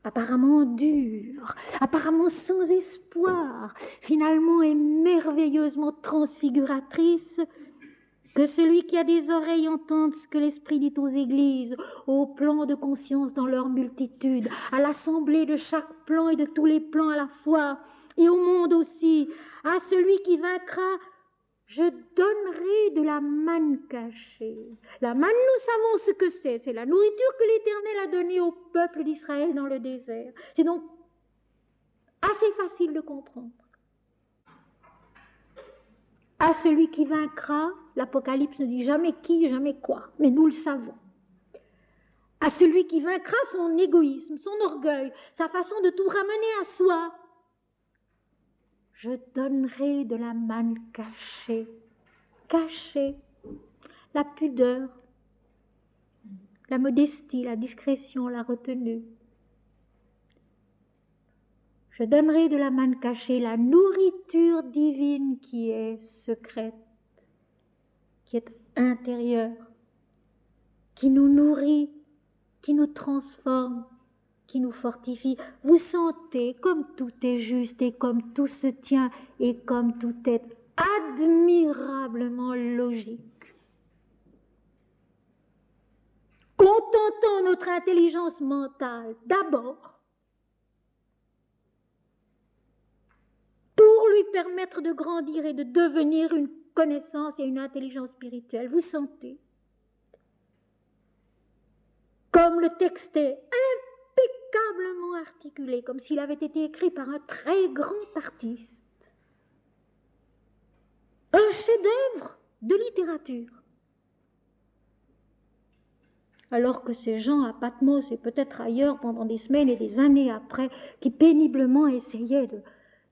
apparemment dure, apparemment sans espoir, finalement est merveilleusement transfiguratrice, que celui qui a des oreilles entende ce que l'Esprit dit aux églises, aux plans de conscience dans leur multitude, à l'assemblée de chaque plan et de tous les plans à la fois, et au monde aussi, À celui qui vaincra, je donnerai de la manne cachée. La manne, nous savons ce que c'est. C'est la nourriture que l'Éternel a donnée au peuple d'Israël dans le désert. C'est donc assez facile de comprendre. À celui qui vaincra, l'Apocalypse ne dit jamais qui, jamais quoi, mais nous le savons. À celui qui vaincra son égoïsme, son orgueil, sa façon de tout ramener à soi, je donnerai de la manne cachée, la pudeur, la modestie, la discrétion, la retenue. Je donnerai de la manne cachée, la nourriture divine qui est secrète, qui est intérieure, qui nous nourrit, qui nous transforme, qui nous fortifie. Vous sentez comme tout est juste et comme tout se tient et comme tout est admirablement logique. Contentant notre intelligence mentale d'abord pour lui permettre de grandir et de devenir une connaissance et une intelligence spirituelle. Vous sentez comme le texte est impeccablement articulé, comme s'il avait été écrit par un très grand artiste. Un chef-d'œuvre de littérature. Alors que ces gens à Patmos et peut-être ailleurs pendant des semaines et des années après, qui péniblement essayaient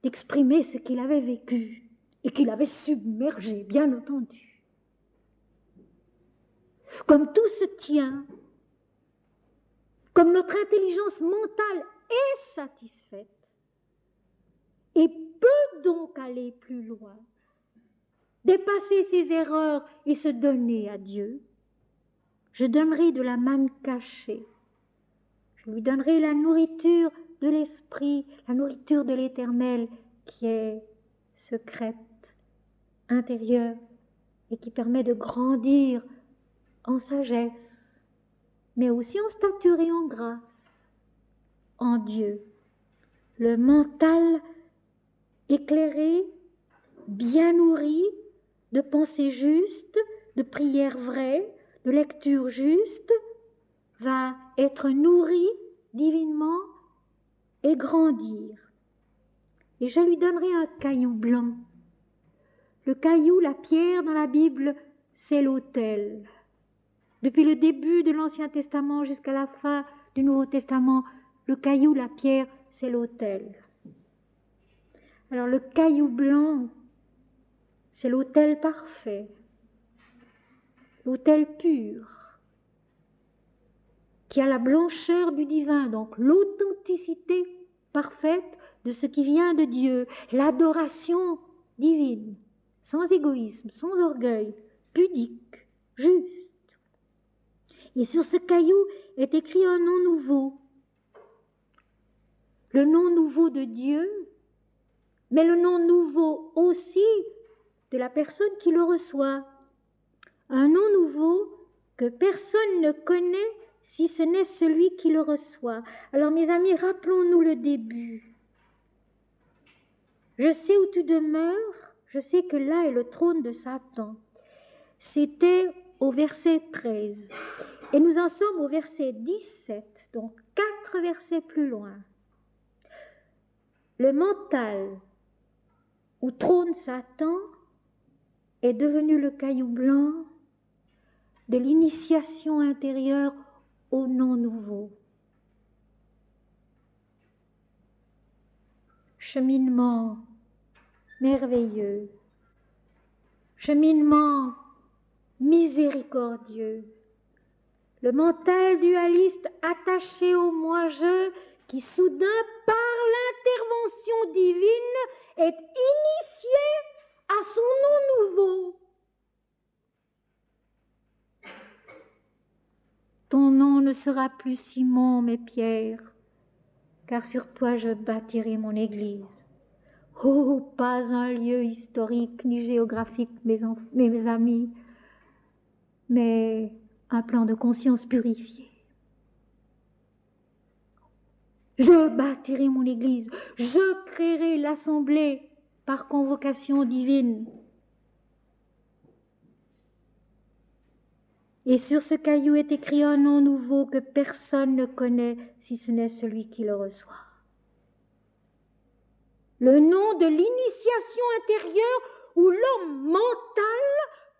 d'exprimer ce qu'il avait vécu et qu'il avait submergé, bien entendu. Comme tout se tient, comme notre intelligence mentale est satisfaite et peut donc aller plus loin, dépasser ses erreurs et se donner à Dieu, je donnerai de la manne cachée. Je lui donnerai la nourriture de l'esprit, la nourriture de l'Éternel qui est secrète, intérieure et qui permet de grandir en sagesse, mais aussi en stature et en grâce, en Dieu. Le mental éclairé, bien nourri, de pensées justes, de prières vraies, de lecture juste, va être nourri divinement et grandir. Et je lui donnerai un caillou blanc. Le caillou, la pierre dans la Bible, c'est l'autel. Depuis le début de l'Ancien Testament jusqu'à la fin du Nouveau Testament, le caillou, la pierre, c'est l'autel. Alors le caillou blanc, c'est l'autel parfait, l'autel pur, qui a la blancheur du divin, donc l'authenticité parfaite de ce qui vient de Dieu, l'adoration divine, sans égoïsme, sans orgueil, pudique, juste. Et sur ce caillou est écrit un nom nouveau, le nom nouveau de Dieu, mais le nom nouveau aussi de la personne qui le reçoit. Un nom nouveau que personne ne connaît si ce n'est celui qui le reçoit. Alors mes amis, rappelons-nous le début. Je sais où tu demeures, je sais que là est le trône de Satan. C'était au verset 13. Et nous en sommes au verset 17, donc 4 versets plus loin. Le mental où trône Satan est devenu le caillou blanc de l'initiation intérieure au nom nouveau. Cheminement merveilleux, cheminement miséricordieux. Le mental dualiste attaché au moi-je qui soudain, par l'intervention divine, est initié à son nom nouveau. Ton nom ne sera plus Simon, mais Pierre, car sur toi je bâtirai mon église. Oh, pas un lieu historique ni géographique, mes amis, mais un plan de conscience purifié. Je bâtirai mon église, je créerai l'assemblée par convocation divine. Et sur ce caillou est écrit un nom nouveau que personne ne connaît si ce n'est celui qui le reçoit. Le nom de l'initiation intérieure où l'homme mental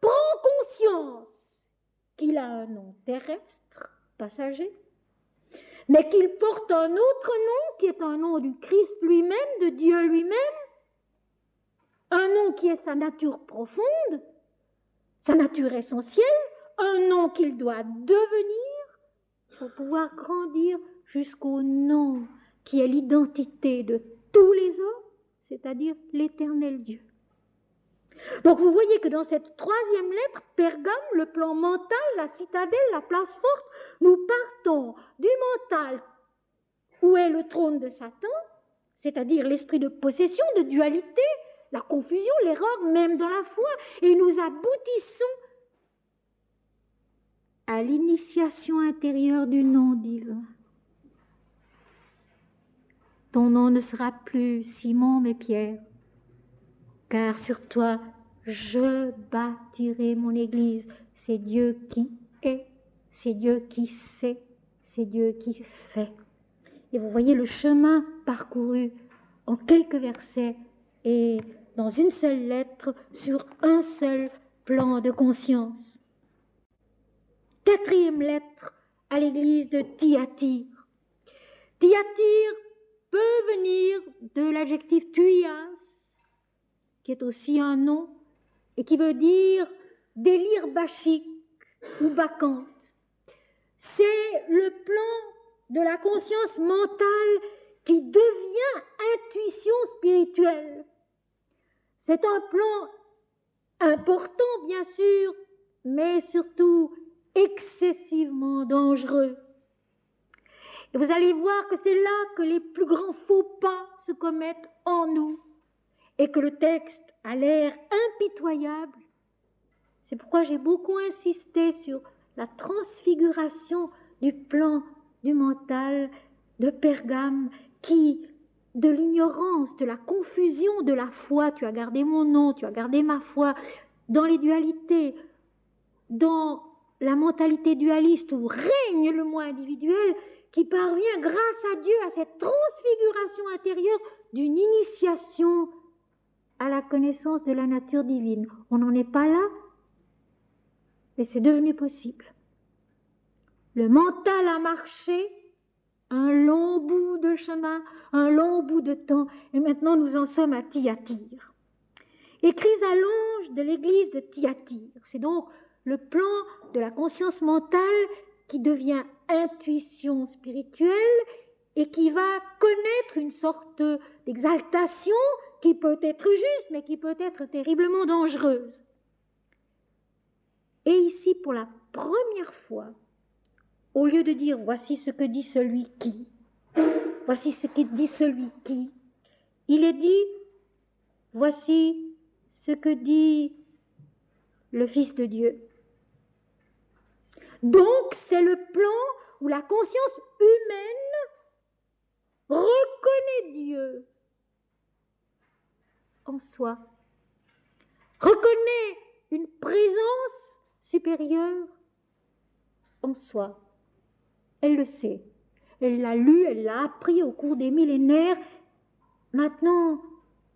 prend conscience qu'il a un nom terrestre, passager, mais qu'il porte un autre nom qui est un nom du Christ lui-même, de Dieu lui-même, un nom qui est sa nature profonde, sa nature essentielle, un nom qu'il doit devenir pour pouvoir grandir jusqu'au nom qui est l'identité de tous les hommes, c'est-à-dire l'éternel Dieu. Donc vous voyez que dans cette troisième lettre, Pergame, le plan mental, la citadelle, la place forte, nous partons du mental où est le trône de Satan, c'est-à-dire l'esprit de possession, de dualité, la confusion, l'erreur même dans la foi, et nous aboutissons à l'initiation intérieure du nom divin. Ton nom ne sera plus Simon mais Pierre, car sur toi je bâtirai mon église. C'est Dieu qui est, c'est Dieu qui sait, c'est Dieu qui fait. Et vous voyez le chemin parcouru en quelques versets et dans une seule lettre sur un seul plan de conscience. Quatrième lettre à l'église de Thyatire. Thyatire peut venir de l'adjectif thuias, qui est aussi un nom, et qui veut dire délire bachique ou bacchante. C'est le plan de la conscience mentale qui devient intuition spirituelle. C'est un plan important, bien sûr, mais surtout excessivement dangereux. Et vous allez voir que c'est là que les plus grands faux pas se commettent en nous et que le texte a l'air impitoyable. C'est pourquoi j'ai beaucoup insisté sur la transfiguration du plan du mental de Pergame qui, de l'ignorance, de la confusion de la foi, tu as gardé mon nom, tu as gardé ma foi, dans les dualités, dans la mentalité dualiste où règne le moi individuel, qui parvient grâce à Dieu à cette transfiguration intérieure d'une initiation à la connaissance de la nature divine. On n'en est pas là, mais c'est devenu possible. Le mental a marché un long bout de chemin, un long bout de temps, et maintenant nous en sommes à Thyatire. Écrits à l'ange de l'église de Thyatire, c'est donc le plan de la conscience mentale qui devient intuition spirituelle et qui va connaître une sorte d'exaltation qui peut être juste, mais qui peut être terriblement dangereuse. Et ici, pour la première fois, au lieu de dire « voici ce que dit celui qui », voici ce que dit celui qui, il est dit « voici ce que dit le Fils de Dieu ». Donc, c'est le plan où la conscience humaine reconnaît Dieu en soi, reconnaît une présence supérieure en soi. Elle le sait. Elle l'a lu, elle l'a appris au cours des millénaires. Maintenant,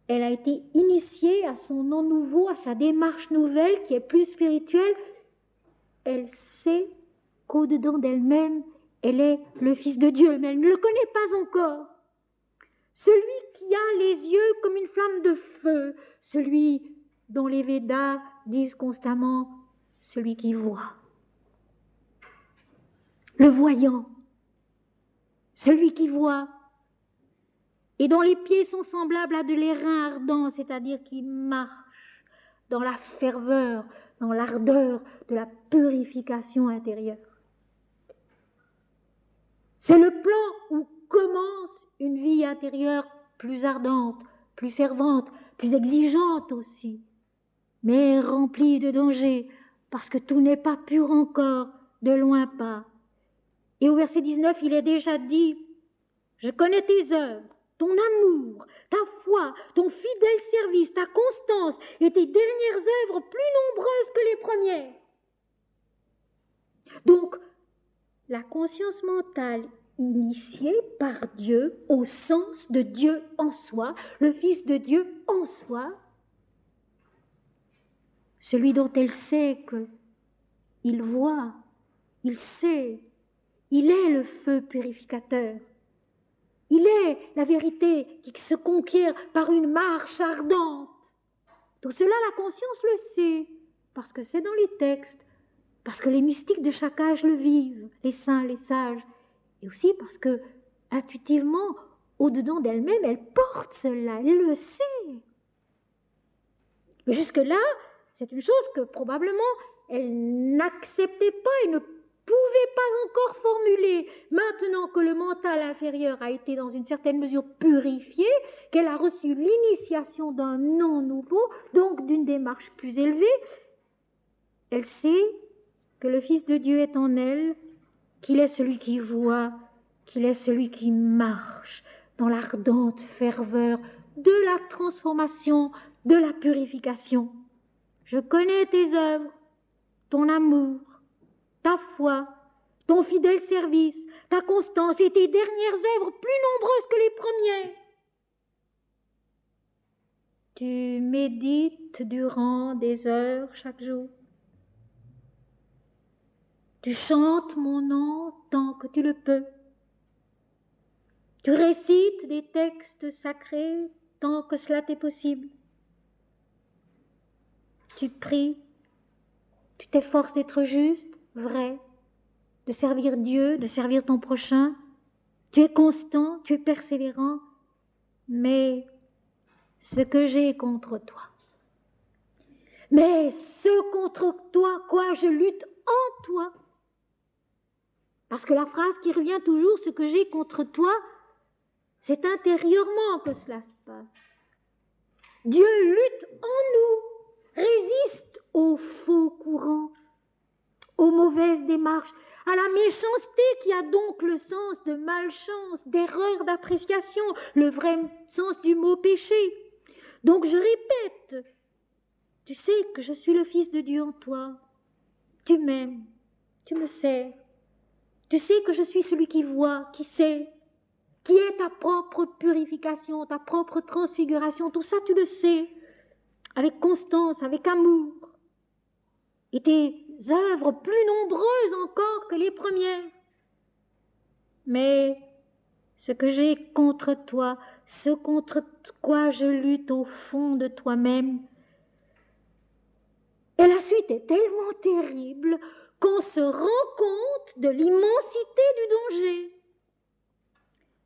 elle a été initiée à son nom nouveau, à sa démarche nouvelle qui est plus spirituelle. Elle sait qu'au-dedans d'elle-même, elle est le Fils de Dieu, mais elle ne le connaît pas encore. Celui qui a les yeux comme une flamme de feu, celui dont les Védas disent constamment celui qui voit. Le voyant, celui qui voit, et dont les pieds sont semblables à de l'airain ardent, c'est-à-dire qui marche dans la ferveur, dans l'ardeur de la purification intérieure. C'est le plan où commence une vie intérieure plus ardente, plus fervente, plus exigeante aussi, mais remplie de dangers, parce que tout n'est pas pur encore, de loin pas. Et au verset 19, il est déjà dit « Je connais tes œuvres, ton amour, ta foi, ton fidèle service ta constance et tes dernières œuvres plus nombreuses que les premières. Donc, la conscience mentale initiée par Dieu au sens de Dieu en soi, le Fils de Dieu en soi, celui dont elle sait qu'il voit, il sait, il est le feu purificateur. Il est la vérité qui se conquiert par une marche ardente. Tout cela, la conscience le sait, parce que c'est dans les textes, parce que les mystiques de chaque âge le vivent, les saints, les sages, et aussi parce que, intuitivement, au-dedans d'elle-même, elle porte cela, elle le sait. Mais jusque-là, c'est une chose que probablement elle n'acceptait pas et ne pouvait pas encore formuler. Maintenant que le mental inférieur a été dans une certaine mesure purifié, qu'elle a reçu l'initiation d'un nom nouveau, donc d'une démarche plus élevée, elle sait que le Fils de Dieu est en elle, qu'il est celui qui voit, qu'il est celui qui marche dans l'ardente ferveur de la transformation, de la purification. Je connais tes œuvres, ton amour, ta foi, ton fidèle service, ta constance et tes dernières œuvres plus nombreuses que les premières. Tu médites durant des heures chaque jour. Tu chantes mon nom tant que tu le peux. Tu récites des textes sacrés tant que cela t'est possible. Tu pries, tu t'efforces d'être juste, vrai, de servir Dieu, de servir ton prochain. Tu es constant, tu es persévérant, mais ce que j'ai contre toi, mais ce contre toi, quoi, je lutte en toi. Parce que la phrase qui revient toujours, ce que j'ai contre toi, c'est intérieurement que cela se passe. Dieu lutte en nous, résiste aux faux courants, aux mauvaises démarches, à la méchanceté qui a donc le sens de malchance, d'erreur d'appréciation, le vrai sens du mot péché. Donc je répète, tu sais que je suis le Fils de Dieu en toi, tu m'aimes, tu me sers, tu sais que je suis celui qui voit, qui sait, qui est ta propre purification, ta propre transfiguration, tout ça tu le sais, avec constance, avec amour. Et tes œuvres plus nombreuses encore que les premières. Mais ce que j'ai contre toi, ce contre quoi je lutte au fond de toi-même, et la suite est tellement terrible qu'on se rend compte de l'immensité du danger.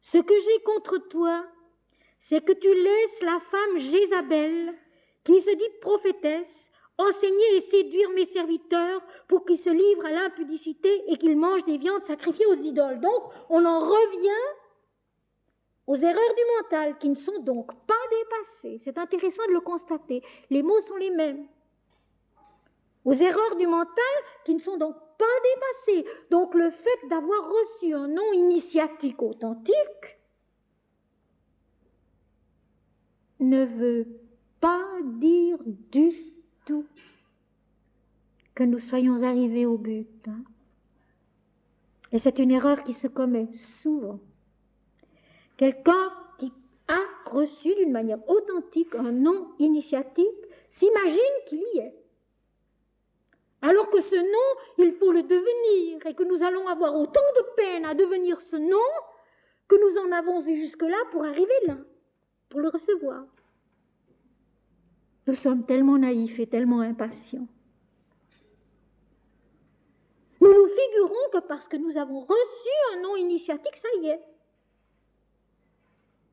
Ce que j'ai contre toi, c'est que tu laisses la femme Jézabel, qui se dit prophétesse, enseigner et séduire mes serviteurs pour qu'ils se livrent à l'impudicité et qu'ils mangent des viandes sacrifiées aux idoles. Donc, on en revient aux erreurs du mental qui ne sont donc pas dépassées. C'est intéressant de le constater. Les mots sont les mêmes. Aux erreurs du mental qui ne sont donc pas dépassées. Donc, le fait d'avoir reçu un nom initiatique authentique ne veut pas dire du tout que nous soyons arrivés au but. Et c'est une erreur qui se commet souvent. Quelqu'un qui a reçu d'une manière authentique un nom initiatique s'imagine qu'il y est. Alors que ce nom, il faut le devenir et que nous allons avoir autant de peine à devenir ce nom que nous en avons eu jusque-là pour arriver là, pour le recevoir. Nous sommes tellement naïfs et tellement impatients. Nous nous figurons que parce que nous avons reçu un nom initiatique, ça y est.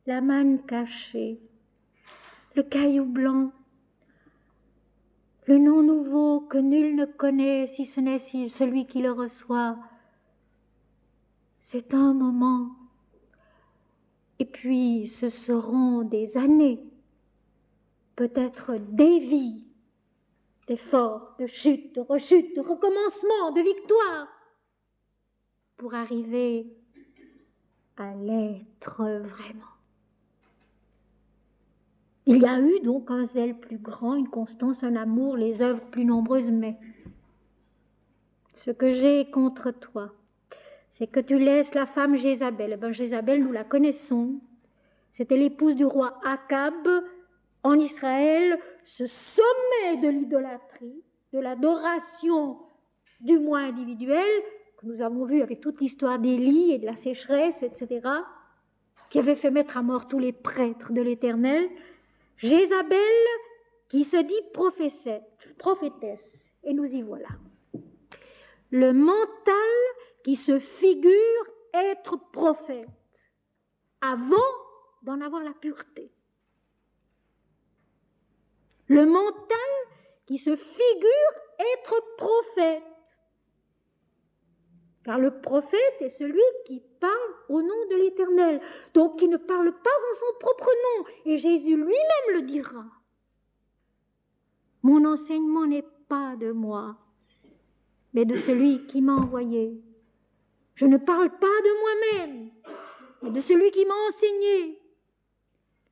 La manne cachée, le caillou blanc, le nom nouveau que nul ne connaît si ce n'est celui qui le reçoit. C'est un moment. Et puis ce seront des années, peut-être des vies, d'efforts, de chutes, de rechutes, de recommencements, de victoires, pour arriver à l'être vraiment. Il y a eu donc un zèle plus grand, une constance, un amour, les œuvres plus nombreuses, mais ce que j'ai contre toi, c'est que tu laisses la femme Jézabel. Eh bien, Jézabel, nous la connaissons. C'était l'épouse du roi Akab en Israël, ce sommet de l'idolâtrie, de l'adoration du moi individuel, que nous avons vu avec toute l'histoire d'Élie et de la sécheresse, etc., qui avait fait mettre à mort tous les prêtres de l'Éternel. Jézabel qui se dit prophétesse, et nous y voilà. Le mental qui se figure être prophète, avant d'en avoir la pureté. Le mental qui se figure être prophète, car le prophète est celui qui parle au nom de l'Éternel, donc qui ne parle pas en son propre nom, et Jésus lui-même le dira. Mon enseignement n'est pas de moi, mais de celui qui m'a envoyé. Je ne parle pas de moi-même, mais de celui qui m'a enseigné.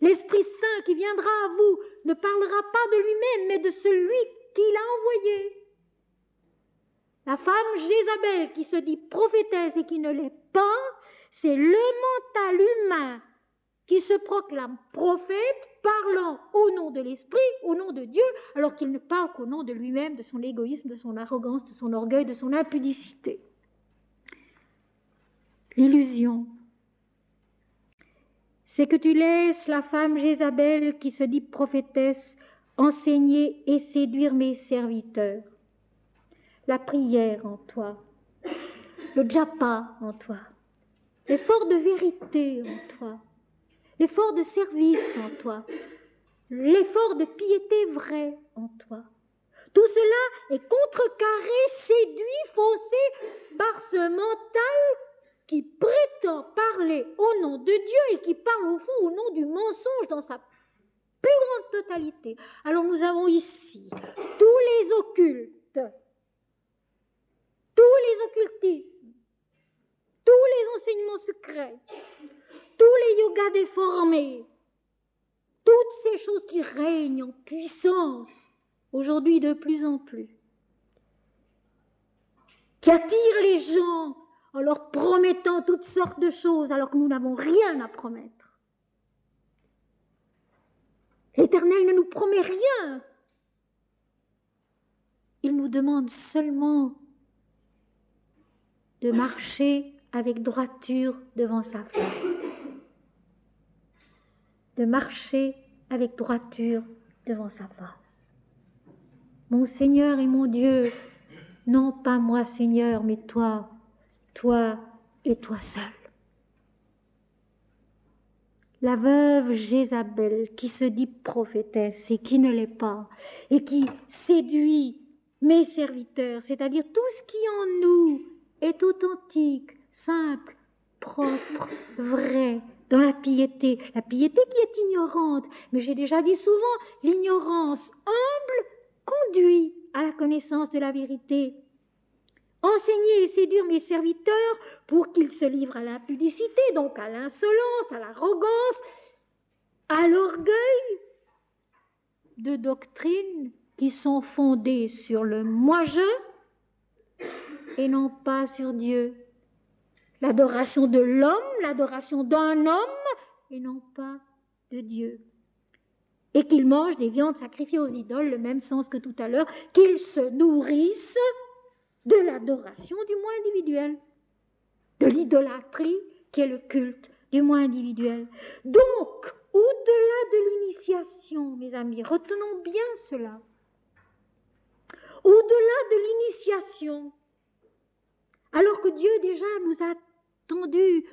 L'Esprit Saint qui viendra à vous ne parlera pas de lui-même, mais de celui qui l'a envoyé. La femme Jézabel qui se dit prophétesse et qui ne l'est pas, c'est le mental humain qui se proclame prophète, parlant au nom de l'Esprit, au nom de Dieu, alors qu'il ne parle qu'au nom de lui-même, de son égoïsme, de son arrogance, de son orgueil, de son impudicité. L'illusion, c'est que tu laisses la femme Jézabel qui se dit prophétesse enseigner et séduire mes serviteurs. La prière en toi, le japa en toi, l'effort de vérité en toi, l'effort de service en toi, l'effort de piété vraie en toi. Tout cela est contrecarré, séduit, faussé par ce mental qui prétend parler au nom de Dieu et qui parle au fond au nom du mensonge dans sa plus grande totalité. Alors nous avons ici tous les occultes, tous les occultismes, tous les enseignements secrets, tous les yogas déformés, toutes ces choses qui règnent en puissance aujourd'hui de plus en plus, qui attirent les gens en leur promettant toutes sortes de choses alors que nous n'avons rien à promettre. L'Éternel ne nous promet rien. Il nous demande seulement de marcher avec droiture devant sa face. De marcher avec droiture devant sa face. Mon Seigneur et mon Dieu, non pas moi Seigneur, mais toi, toi et toi seul. La veuve Jézabel qui se dit prophétesse et qui ne l'est pas, et qui séduit mes serviteurs, c'est-à-dire tout ce qui en nous est authentique, simple, propre, vrai, dans la piété qui est ignorante, mais j'ai déjà dit souvent, l'ignorance humble conduit à la connaissance de la vérité. Enseigner et séduire mes serviteurs pour qu'ils se livrent à l'impudicité, donc à l'insolence, à l'arrogance, à l'orgueil de doctrines qui sont fondées sur le moi-je et non pas sur Dieu. L'adoration de l'homme, l'adoration d'un homme et non pas de Dieu. Et qu'ils mangent des viandes sacrifiées aux idoles, le même sens que tout à l'heure, qu'ils se nourrissent de l'adoration du moi individuel, de l'idolâtrie qui est le culte du moi individuel. Donc, au-delà de l'initiation, mes amis, retenons bien cela, au-delà de l'initiation, alors que Dieu déjà nous a tendu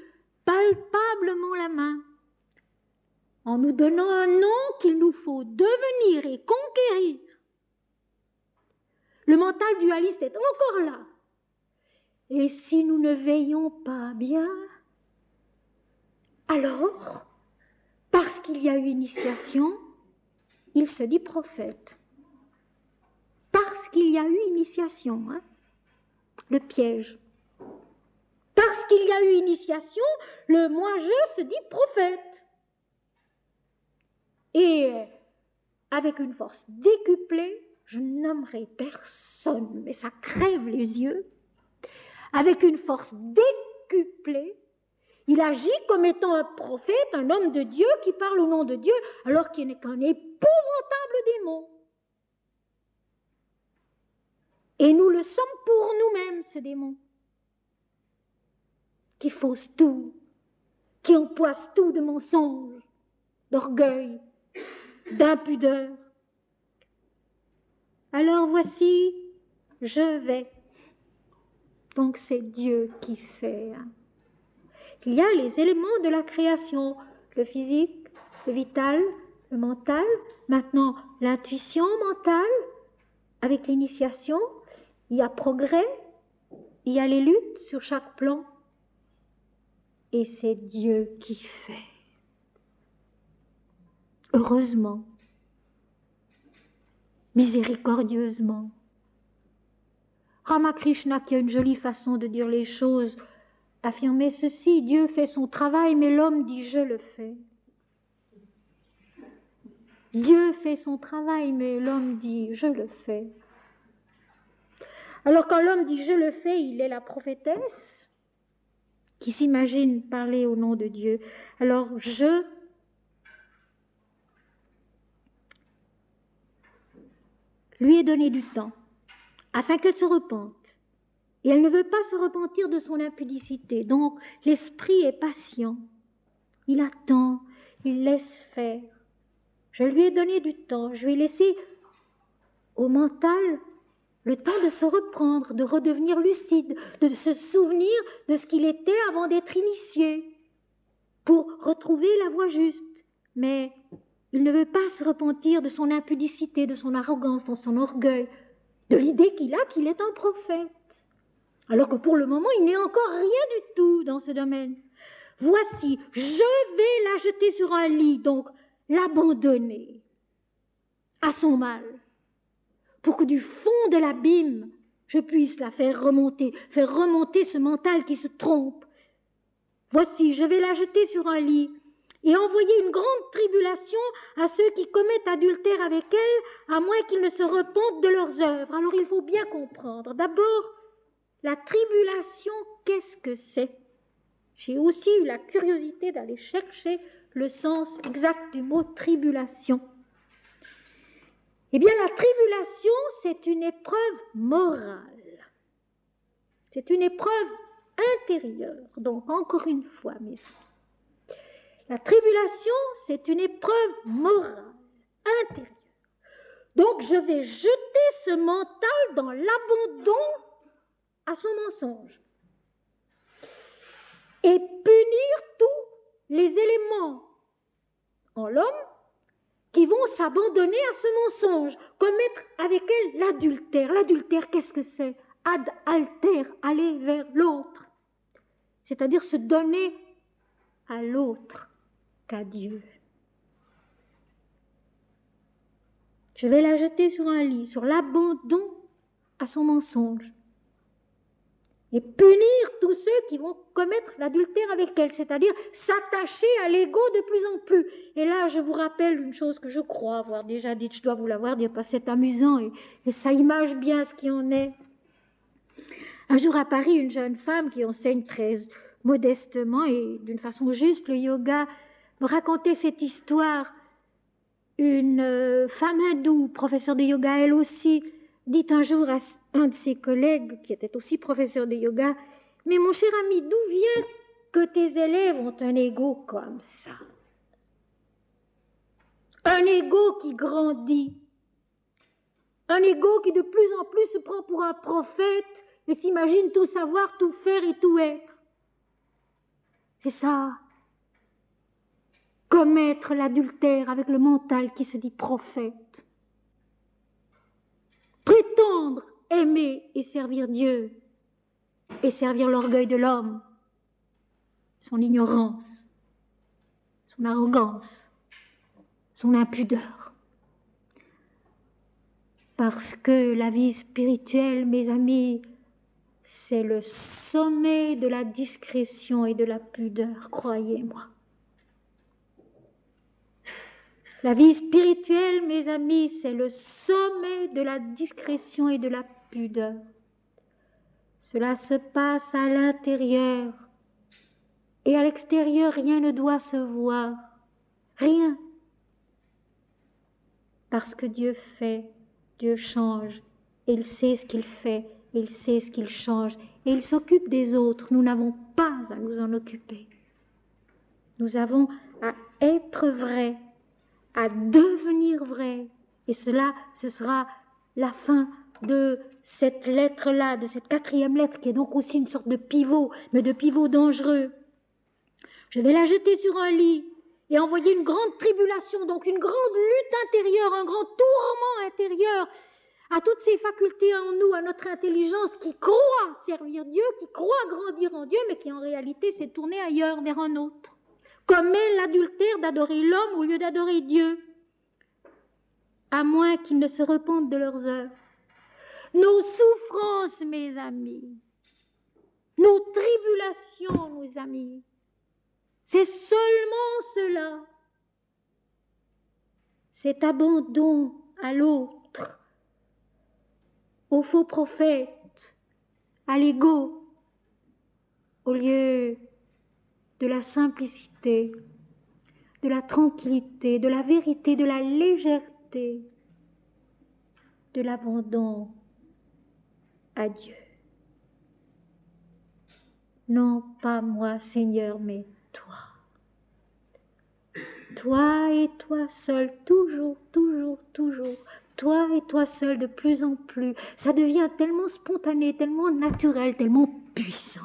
palpablement la main, en nous donnant un nom qu'il nous faut devenir et conquérir, le mental dualiste est encore là. Et si nous ne veillons pas bien, alors, parce qu'il y a eu initiation, il se dit prophète. Parce qu'il y a eu initiation, le piège. Parce qu'il y a eu initiation, le moi-je se dit prophète. Et avec une force décuplée, je nommerai personne, mais ça crève les yeux, avec une force décuplée, il agit comme étant un prophète, un homme de Dieu qui parle au nom de Dieu, alors qu'il n'est qu'un épouvantable démon. Et nous le sommes pour nous-mêmes, ce démon, qui fausse tout, qui empoisse tout de mensonges, d'orgueil, d'impudeur. Alors voici, je vais. Donc c'est Dieu qui fait. Il y a les éléments de la création, le physique, le vital, le mental, maintenant l'intuition mentale, avec l'initiation, il y a progrès, il y a les luttes sur chaque plan, et c'est Dieu qui fait. Heureusement, miséricordieusement. Ramakrishna, qui a une jolie façon de dire les choses, affirmait ceci: Dieu fait son travail, mais l'homme dit je le fais. Dieu fait son travail, mais l'homme dit je le fais. Alors quand l'homme dit je le fais, il est la prophétesse qui s'imagine parler au nom de Dieu. Alors je lui ai donné du temps afin qu'elle se repente. Et elle ne veut pas se repentir de son impudicité. Donc l'esprit est patient. Il attend, il laisse faire. Je lui ai donné du temps, je lui ai laissé au mental le temps de se reprendre, de redevenir lucide, de se souvenir de ce qu'il était avant d'être initié, pour retrouver la voie juste. Mais il ne veut pas se repentir de son impudicité, de son arrogance, de son orgueil, de l'idée qu'il a qu'il est un prophète. Alors que pour le moment, il n'est encore rien du tout dans ce domaine. Voici, je vais la jeter sur un lit, donc l'abandonner à son mal, pour que du fond de l'abîme, je puisse la faire remonter ce mental qui se trompe. Voici, je vais la jeter sur un lit et envoyer une grande tribulation à ceux qui commettent adultère avec elle, à moins qu'ils ne se repentent de leurs œuvres. Alors il faut bien comprendre. D'abord, la tribulation, qu'est-ce que c'est? J'ai aussi eu la curiosité d'aller chercher le sens exact du mot tribulation. Eh bien, la tribulation, c'est une épreuve morale. C'est une épreuve intérieure. Donc, encore une fois, mes amis, la tribulation, c'est une épreuve morale, intérieure. Donc, je vais jeter ce mental dans l'abandon à son mensonge et punir tous les éléments en l'homme qui vont s'abandonner à ce mensonge, commettre avec elle l'adultère. L'adultère, qu'est-ce que c'est? Ad alter, aller vers l'autre, c'est-à-dire se donner à l'autre qu'à Dieu. Je vais la jeter sur un lit, sur l'abandon à son mensonge, et punir tous ceux qui vont commettre l'adultère avec elle, c'est-à-dire s'attacher à l'ego de plus en plus. Et là, je vous rappelle une chose que je crois avoir déjà dite, je dois vous l'avoir dit, parce que c'est amusant et ça image bien ce qui en est. Un jour à Paris, une jeune femme qui enseigne très modestement et d'une façon juste le yoga me racontait cette histoire. Une femme hindoue, professeure de yoga elle aussi, dit un jour à un de ses collègues, qui était aussi professeur de yoga, « Mais mon cher ami, d'où vient que tes élèves ont un ego comme ça? Un ego qui grandit, un ego qui de plus en plus se prend pour un prophète et s'imagine tout savoir, tout faire et tout être. C'est ça, commettre l'adultère avec le mental qui se dit prophète. Prétendre aimer et servir Dieu et servir l'orgueil de l'homme, son ignorance, son arrogance, son impudeur. Parce que la vie spirituelle, mes amis, c'est le sommet de la discrétion et de la pudeur, croyez-moi. La vie spirituelle, mes amis, c'est le sommet de la discrétion et de la pudeur. Cela se passe à l'intérieur. Et à l'extérieur, rien ne doit se voir. Rien. Parce que Dieu fait, Dieu change. Et il sait ce qu'il fait, et il sait ce qu'il change. Et il s'occupe des autres. Nous n'avons pas à nous en occuper. Nous avons à être vrais, à devenir vrais. Et cela, ce sera la fin de cette lettre-là, de cette 4e lettre, qui est donc aussi une sorte de pivot, mais de pivot dangereux. Je vais la jeter sur un lit et envoyer une grande tribulation, donc une grande lutte intérieure, un grand tourment intérieur à toutes ces facultés en nous, à notre intelligence qui croit servir Dieu, qui croit grandir en Dieu, mais qui en réalité s'est tournée ailleurs, vers un autre. Commet l'adultère d'adorer l'homme au lieu d'adorer Dieu, à moins qu'ils ne se repentent de leurs œuvres. Nos souffrances, mes amis, nos tribulations, mes amis, c'est seulement cela. Cet abandon à l'autre, au faux prophète, à l'ego, au lieu de la simplicité, de la tranquillité, de la vérité, de la légèreté, de l'abandon à Dieu. Non pas moi, Seigneur, mais toi. Toi et toi seul, toujours, toujours, toujours. Toi et toi seul, de plus en plus. Ça devient tellement spontané, tellement naturel, tellement puissant.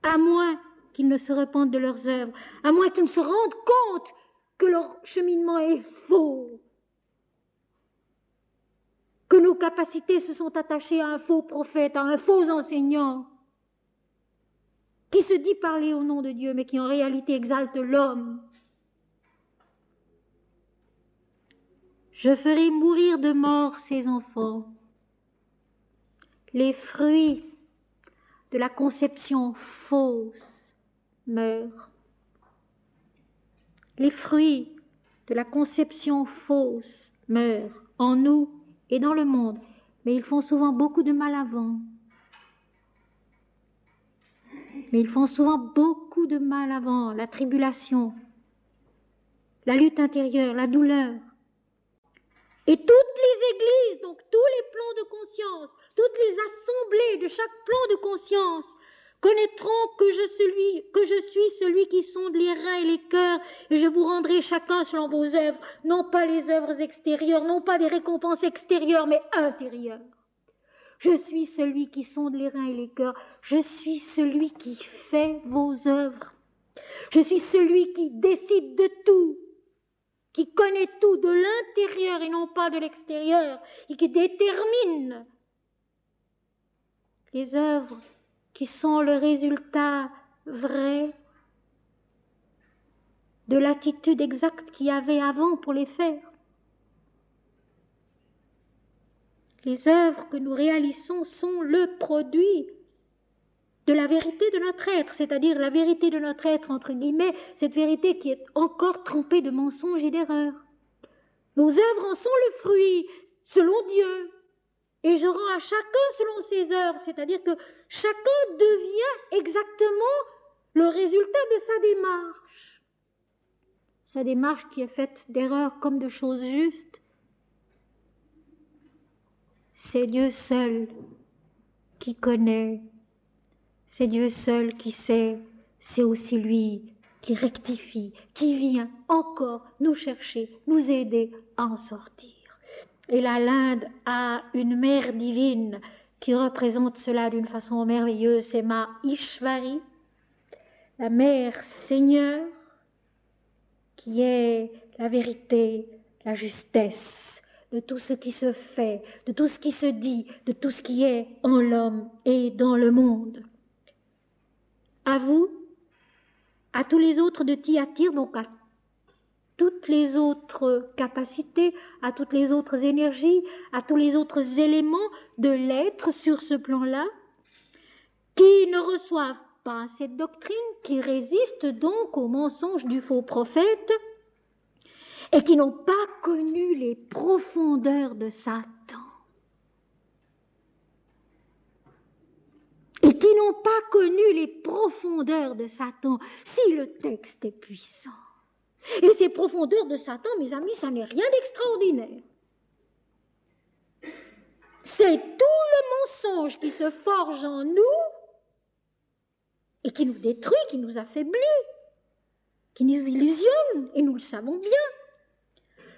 À moins qu'ils ne se repentent de leurs œuvres, à moins qu'ils ne se rendent compte que leur cheminement est faux, que nos capacités se sont attachées à un faux prophète, à un faux enseignant, qui se dit parler au nom de Dieu, mais qui en réalité exalte l'homme. Je ferai mourir de mort ces enfants. Les fruits de la conception fausse meurent. Les fruits de la conception fausse meurent en nous et dans le monde, mais ils font souvent beaucoup de mal avant. Mais ils font souvent beaucoup de mal avant, la tribulation, la lutte intérieure, la douleur. Et toutes les églises, donc tous les plans de conscience, toutes les assemblées de chaque plan de conscience connaîtront que je suis celui qui sonde les reins et les cœurs, et je vous rendrai chacun selon vos œuvres, non pas les œuvres extérieures, non pas des récompenses extérieures, mais intérieures. Je suis celui qui sonde les reins et les cœurs, je suis celui qui fait vos œuvres, je suis celui qui décide de tout, qui connaît tout de l'intérieur et non pas de l'extérieur, et qui détermine les œuvres qui sont le résultat vrai de l'attitude exacte qu'il y avait avant pour les faire. Les œuvres que nous réalisons sont le produit de la vérité de notre être, c'est-à-dire la vérité de notre être, entre guillemets, cette vérité qui est encore trempée de mensonges et d'erreurs. Nos œuvres en sont le fruit, selon Dieu. Et je rends à chacun selon ses œuvres, c'est-à-dire que chacun devient exactement le résultat de sa démarche. Sa démarche qui est faite d'erreurs comme de choses justes. C'est Dieu seul qui connaît, c'est Dieu seul qui sait, c'est aussi lui qui rectifie, qui vient encore nous chercher, nous aider à en sortir. Et là, l'Inde a une mère divine qui représente cela d'une façon merveilleuse, c'est Ma Ishvari, la mère Seigneur, qui est la vérité, la justesse de tout ce qui se fait, de tout ce qui se dit, de tout ce qui est en l'homme et dans le monde. À vous, à tous les autres de Thyatire, donc à toutes les autres capacités, à toutes les autres énergies, à tous les autres éléments de l'être sur ce plan-là, qui ne reçoivent pas cette doctrine, qui résiste donc au mensonge du faux prophète, et qui n'ont pas connu les profondeurs de Satan. Et qui n'ont pas connu les profondeurs de Satan, si le texte est puissant. Et ces profondeurs de Satan, mes amis, ça n'est rien d'extraordinaire. C'est tout le mensonge qui se forge en nous et qui nous détruit, qui nous affaiblit, qui nous illusionne, et nous le savons bien.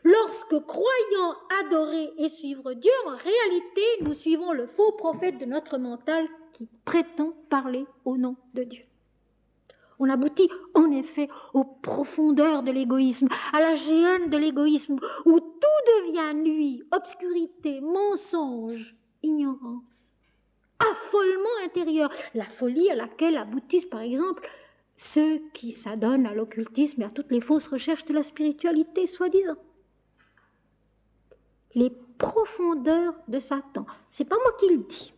Lorsque, croyant adorer et suivre Dieu, en réalité, nous suivons le faux prophète de notre mental qui prétend parler au nom de Dieu. On aboutit en effet aux profondeurs de l'égoïsme, à la géhenne de l'égoïsme, où tout devient nuit, obscurité, mensonge, ignorance, affolement intérieur, la folie à laquelle aboutissent par exemple ceux qui s'adonnent à l'occultisme et à toutes les fausses recherches de la spiritualité, soi-disant. Les profondeurs de Satan, c'est pas moi qui le dis,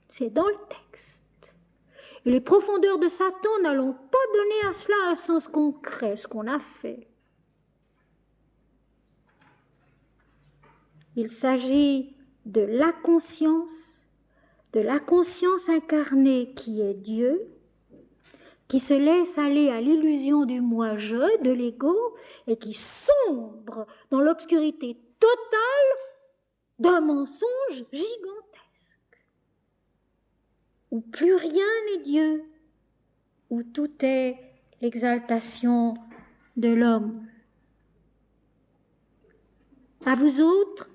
c'est dans le texte. Et les profondeurs de Satan, n'allons pas donner à cela un sens concret, ce qu'on a fait. Il s'agit de la conscience incarnée qui est Dieu, qui se laisse aller à l'illusion du moi-je, de l'ego, et qui sombre dans l'obscurité totale d'un mensonge gigantesque, où plus rien n'est Dieu, où tout est l'exaltation de l'homme. À vous autres,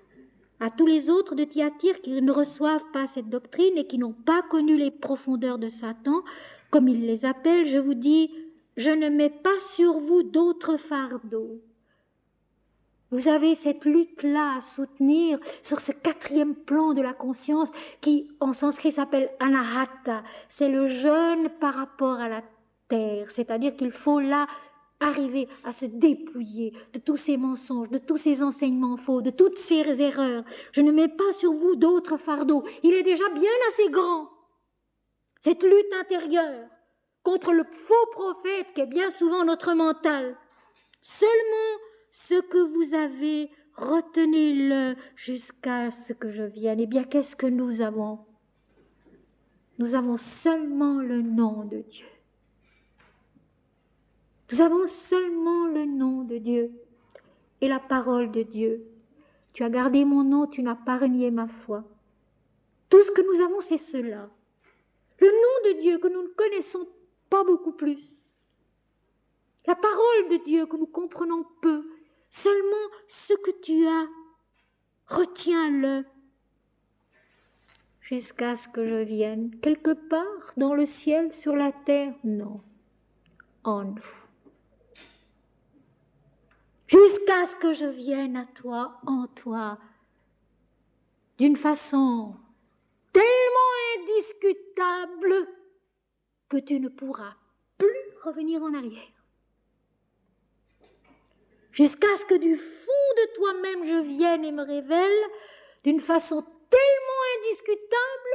à tous les autres de Thyatire qui ne reçoivent pas cette doctrine et qui n'ont pas connu les profondeurs de Satan, comme il les appelle, je vous dis, je ne mets pas sur vous d'autres fardeaux. Vous avez cette lutte-là à soutenir sur ce 4e plan de la conscience qui, en sanskrit, s'appelle anahata. C'est le jeûne par rapport à la terre, c'est-à-dire qu'il faut là arriver à se dépouiller de tous ces mensonges, de tous ces enseignements faux, de toutes ces erreurs. Je ne mets pas sur vous d'autres fardeaux. Il est déjà bien assez grand. Cette lutte intérieure contre le faux prophète qui est bien souvent notre mental. Seulement ce que vous avez, retenez-le jusqu'à ce que je vienne. Eh bien, qu'est-ce que nous avons? Nous avons seulement le nom de Dieu. Nous avons seulement le nom de Dieu et la parole de Dieu. Tu as gardé mon nom, tu n'as pas renié ma foi. Tout ce que nous avons, c'est cela. Le nom de Dieu que nous ne connaissons pas beaucoup plus. La parole de Dieu que nous comprenons peu. Seulement ce que tu as, retiens-le jusqu'à ce que je vienne. Quelque part dans le ciel, sur la terre, non. En nous. Jusqu'à ce que je vienne à toi, en toi, d'une façon tellement indiscutable que tu ne pourras plus revenir en arrière. Jusqu'à ce que du fond de toi-même je vienne et me révèle d'une façon tellement indiscutable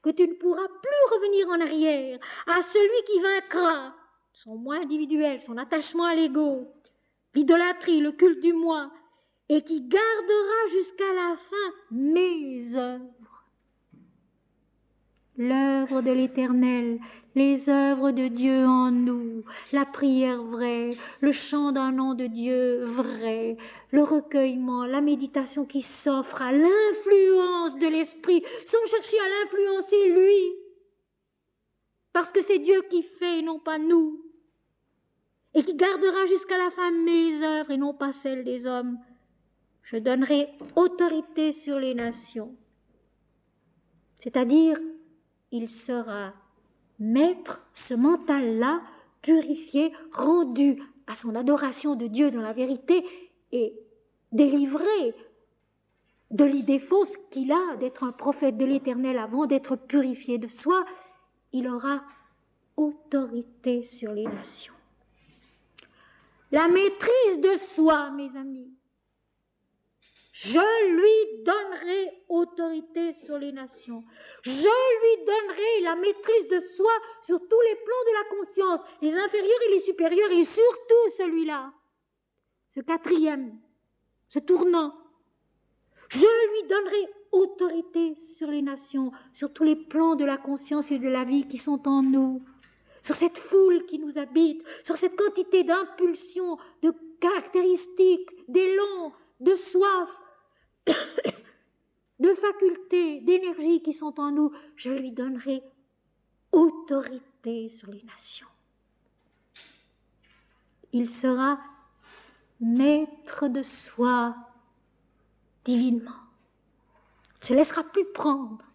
que tu ne pourras plus revenir en arrière à celui qui vaincra son moi individuel, son attachement à l'ego, l'idolâtrie, le culte du moi, et qui gardera jusqu'à la fin mes œuvres. L'œuvre de l'Éternel, les œuvres de Dieu en nous, la prière vraie, le chant d'un nom de Dieu vrai, le recueillement, la méditation qui s'offre à l'influence de l'Esprit, sans chercher à l'influencer lui, parce que c'est Dieu qui fait et non pas nous, et qui gardera jusqu'à la fin mes œuvres et non pas celles des hommes. Je donnerai autorité sur les nations, c'est-à-dire il sera maître, ce mental-là, purifié, rendu à son adoration de Dieu dans la vérité et délivré de l'idée fausse qu'il a d'être un prophète de l'Éternel avant d'être purifié de soi. Il aura autorité sur les nations. La maîtrise de soi, mes amis. Je lui donnerai autorité sur les nations. Je lui donnerai la maîtrise de soi sur tous les plans de la conscience, les inférieurs et les supérieurs, et surtout celui-là, ce quatrième, ce tournant. Je lui donnerai autorité sur les nations, sur tous les plans de la conscience et de la vie qui sont en nous, sur cette foule qui nous habite, sur cette quantité d'impulsions, de caractéristiques, d'élan, de soif, de facultés, d'énergie qui sont en nous. Je lui donnerai autorité sur les nations. Il sera maître de soi divinement. Il ne se laissera plus prendre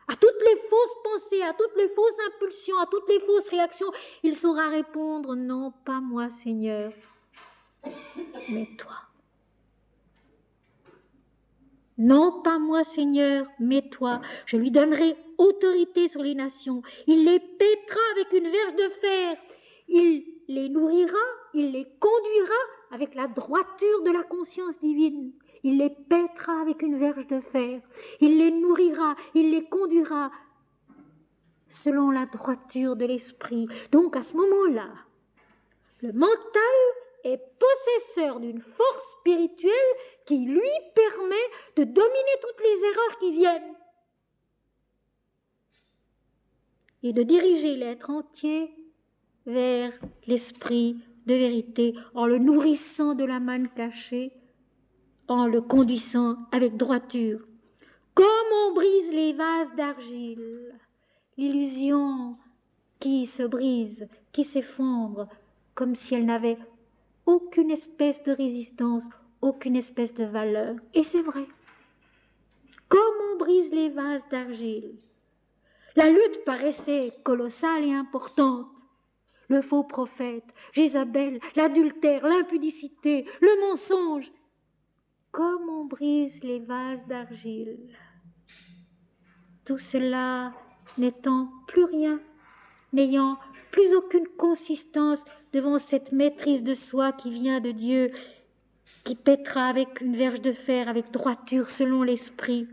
à toutes les fausses pensées, à toutes les fausses impulsions, à toutes les fausses réactions. Il saura répondre, non pas moi Seigneur, mais toi. Non pas moi Seigneur, mais toi. Je lui donnerai autorité sur les nations. Il les paîtra avec une verge de fer. Il les nourrira, il les conduira avec la droiture de la conscience divine. Il les paîtra avec une verge de fer. Il les nourrira, il les conduira selon la droiture de l'esprit. Donc à ce moment-là, le mental est possesseur d'une force spirituelle qui lui permet de dominer toutes les erreurs qui viennent et de diriger l'être entier vers l'esprit de vérité en le nourrissant de la manne cachée, en le conduisant avec droiture. Comme on brise les vases d'argile, l'illusion qui se brise, qui s'effondre, comme si elle n'avait aucune espèce de résistance, aucune espèce de valeur. Et c'est vrai. Comme on brise les vases d'argile, la lutte paraissait colossale et importante. Le faux prophète, Jézabel, l'adultère, l'impudicité, le mensonge. Comme on brise les vases d'argile. Tout cela n'étant plus rien, n'ayant plus aucune consistance devant cette maîtrise de soi qui vient de Dieu, qui paîtra avec une verge de fer, avec droiture selon l'esprit.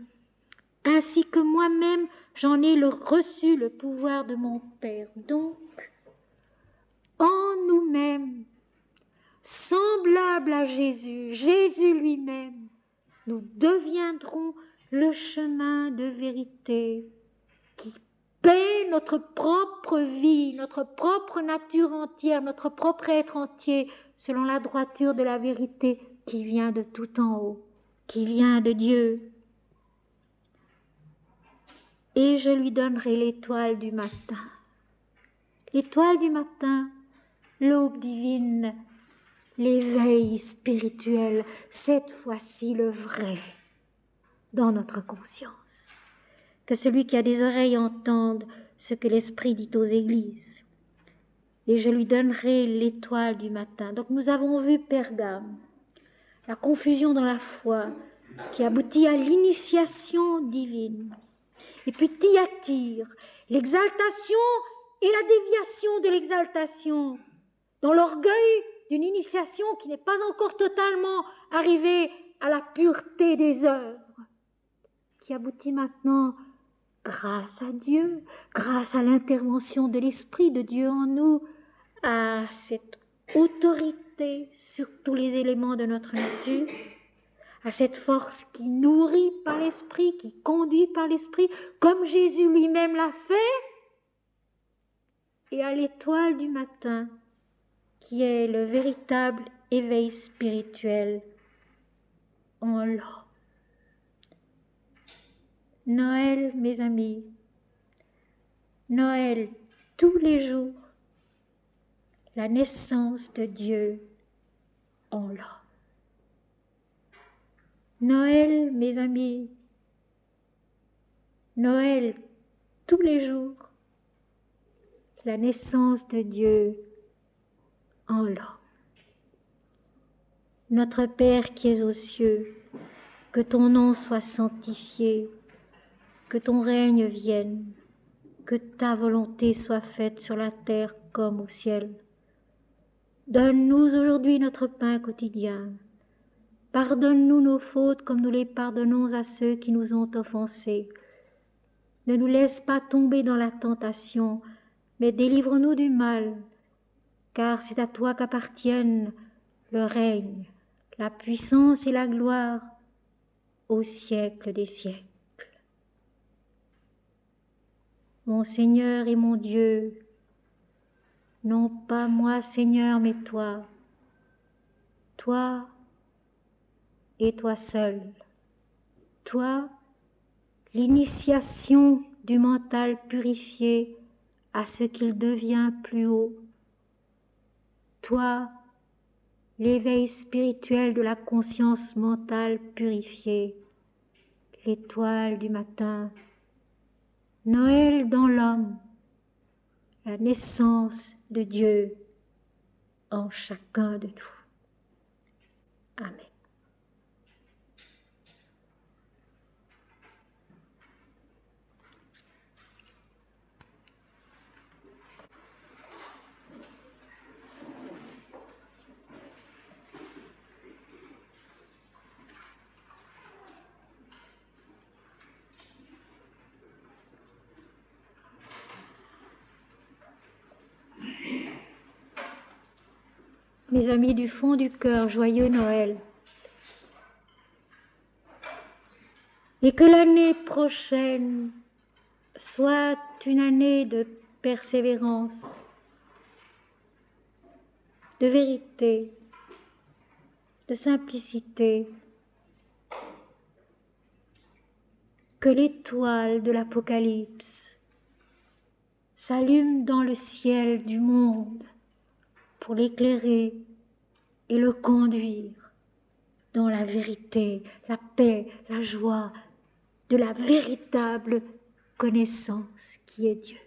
Ainsi que moi-même, j'en ai reçu le pouvoir de mon Père. Donc, en nous-mêmes, semblables à Jésus, Jésus lui-même, nous deviendrons le chemin de vérité qui paie notre propre vie, notre propre nature entière, notre propre être entier, selon la droiture de la vérité qui vient de tout en haut, qui vient de Dieu. Et je lui donnerai l'étoile du matin. L'étoile du matin, l'aube divine, l'éveil spirituel, cette fois-ci le vrai, dans notre conscience. Que celui qui a des oreilles entende ce que l'Esprit dit aux églises. Et je lui donnerai l'étoile du matin. Donc nous avons vu Pergame, la confusion dans la foi qui aboutit à l'initiation divine. Et puis Thyatire, l'exaltation et la déviation de l'exaltation, dans l'orgueil d'une initiation qui n'est pas encore totalement arrivée à la pureté des œuvres, qui aboutit maintenant, grâce à Dieu, grâce à l'intervention de l'Esprit de Dieu en nous, à cette autorité sur tous les éléments de notre nature, à cette force qui nourrit par l'Esprit, qui conduit par l'Esprit, comme Jésus lui-même l'a fait, et à l'étoile du matin, qui est le véritable éveil spirituel en l'homme. Noël, mes amis, Noël tous les jours, la naissance de Dieu en l'homme. Noël, mes amis, Noël tous les jours, la naissance de Dieu en l'homme. Notre Père qui es aux cieux, que ton nom soit sanctifié, que ton règne vienne, que ta volonté soit faite sur la terre comme au ciel. Donne-nous aujourd'hui notre pain quotidien. Pardonne-nous nos fautes comme nous les pardonnons à ceux qui nous ont offensés. Ne nous laisse pas tomber dans la tentation, mais délivre-nous du mal, car c'est à toi qu'appartiennent le règne, la puissance et la gloire au siècle des siècles. Mon Seigneur et mon Dieu, non pas moi, Seigneur, mais toi, toi et toi seul, toi, l'initiation du mental purifié à ce qu'il devient plus haut, toi, l'éveil spirituel de la conscience mentale purifiée, l'étoile du matin, Noël dans l'homme, la naissance de Dieu en chacun de nous. Amen. Mes amis du fond du cœur, joyeux Noël. Et que l'année prochaine soit une année de persévérance, de vérité, de simplicité. Que l'étoile de l'Apocalypse s'allume dans le ciel du monde pour l'éclairer et le conduire dans la vérité, la paix, la joie de la véritable connaissance qui est Dieu.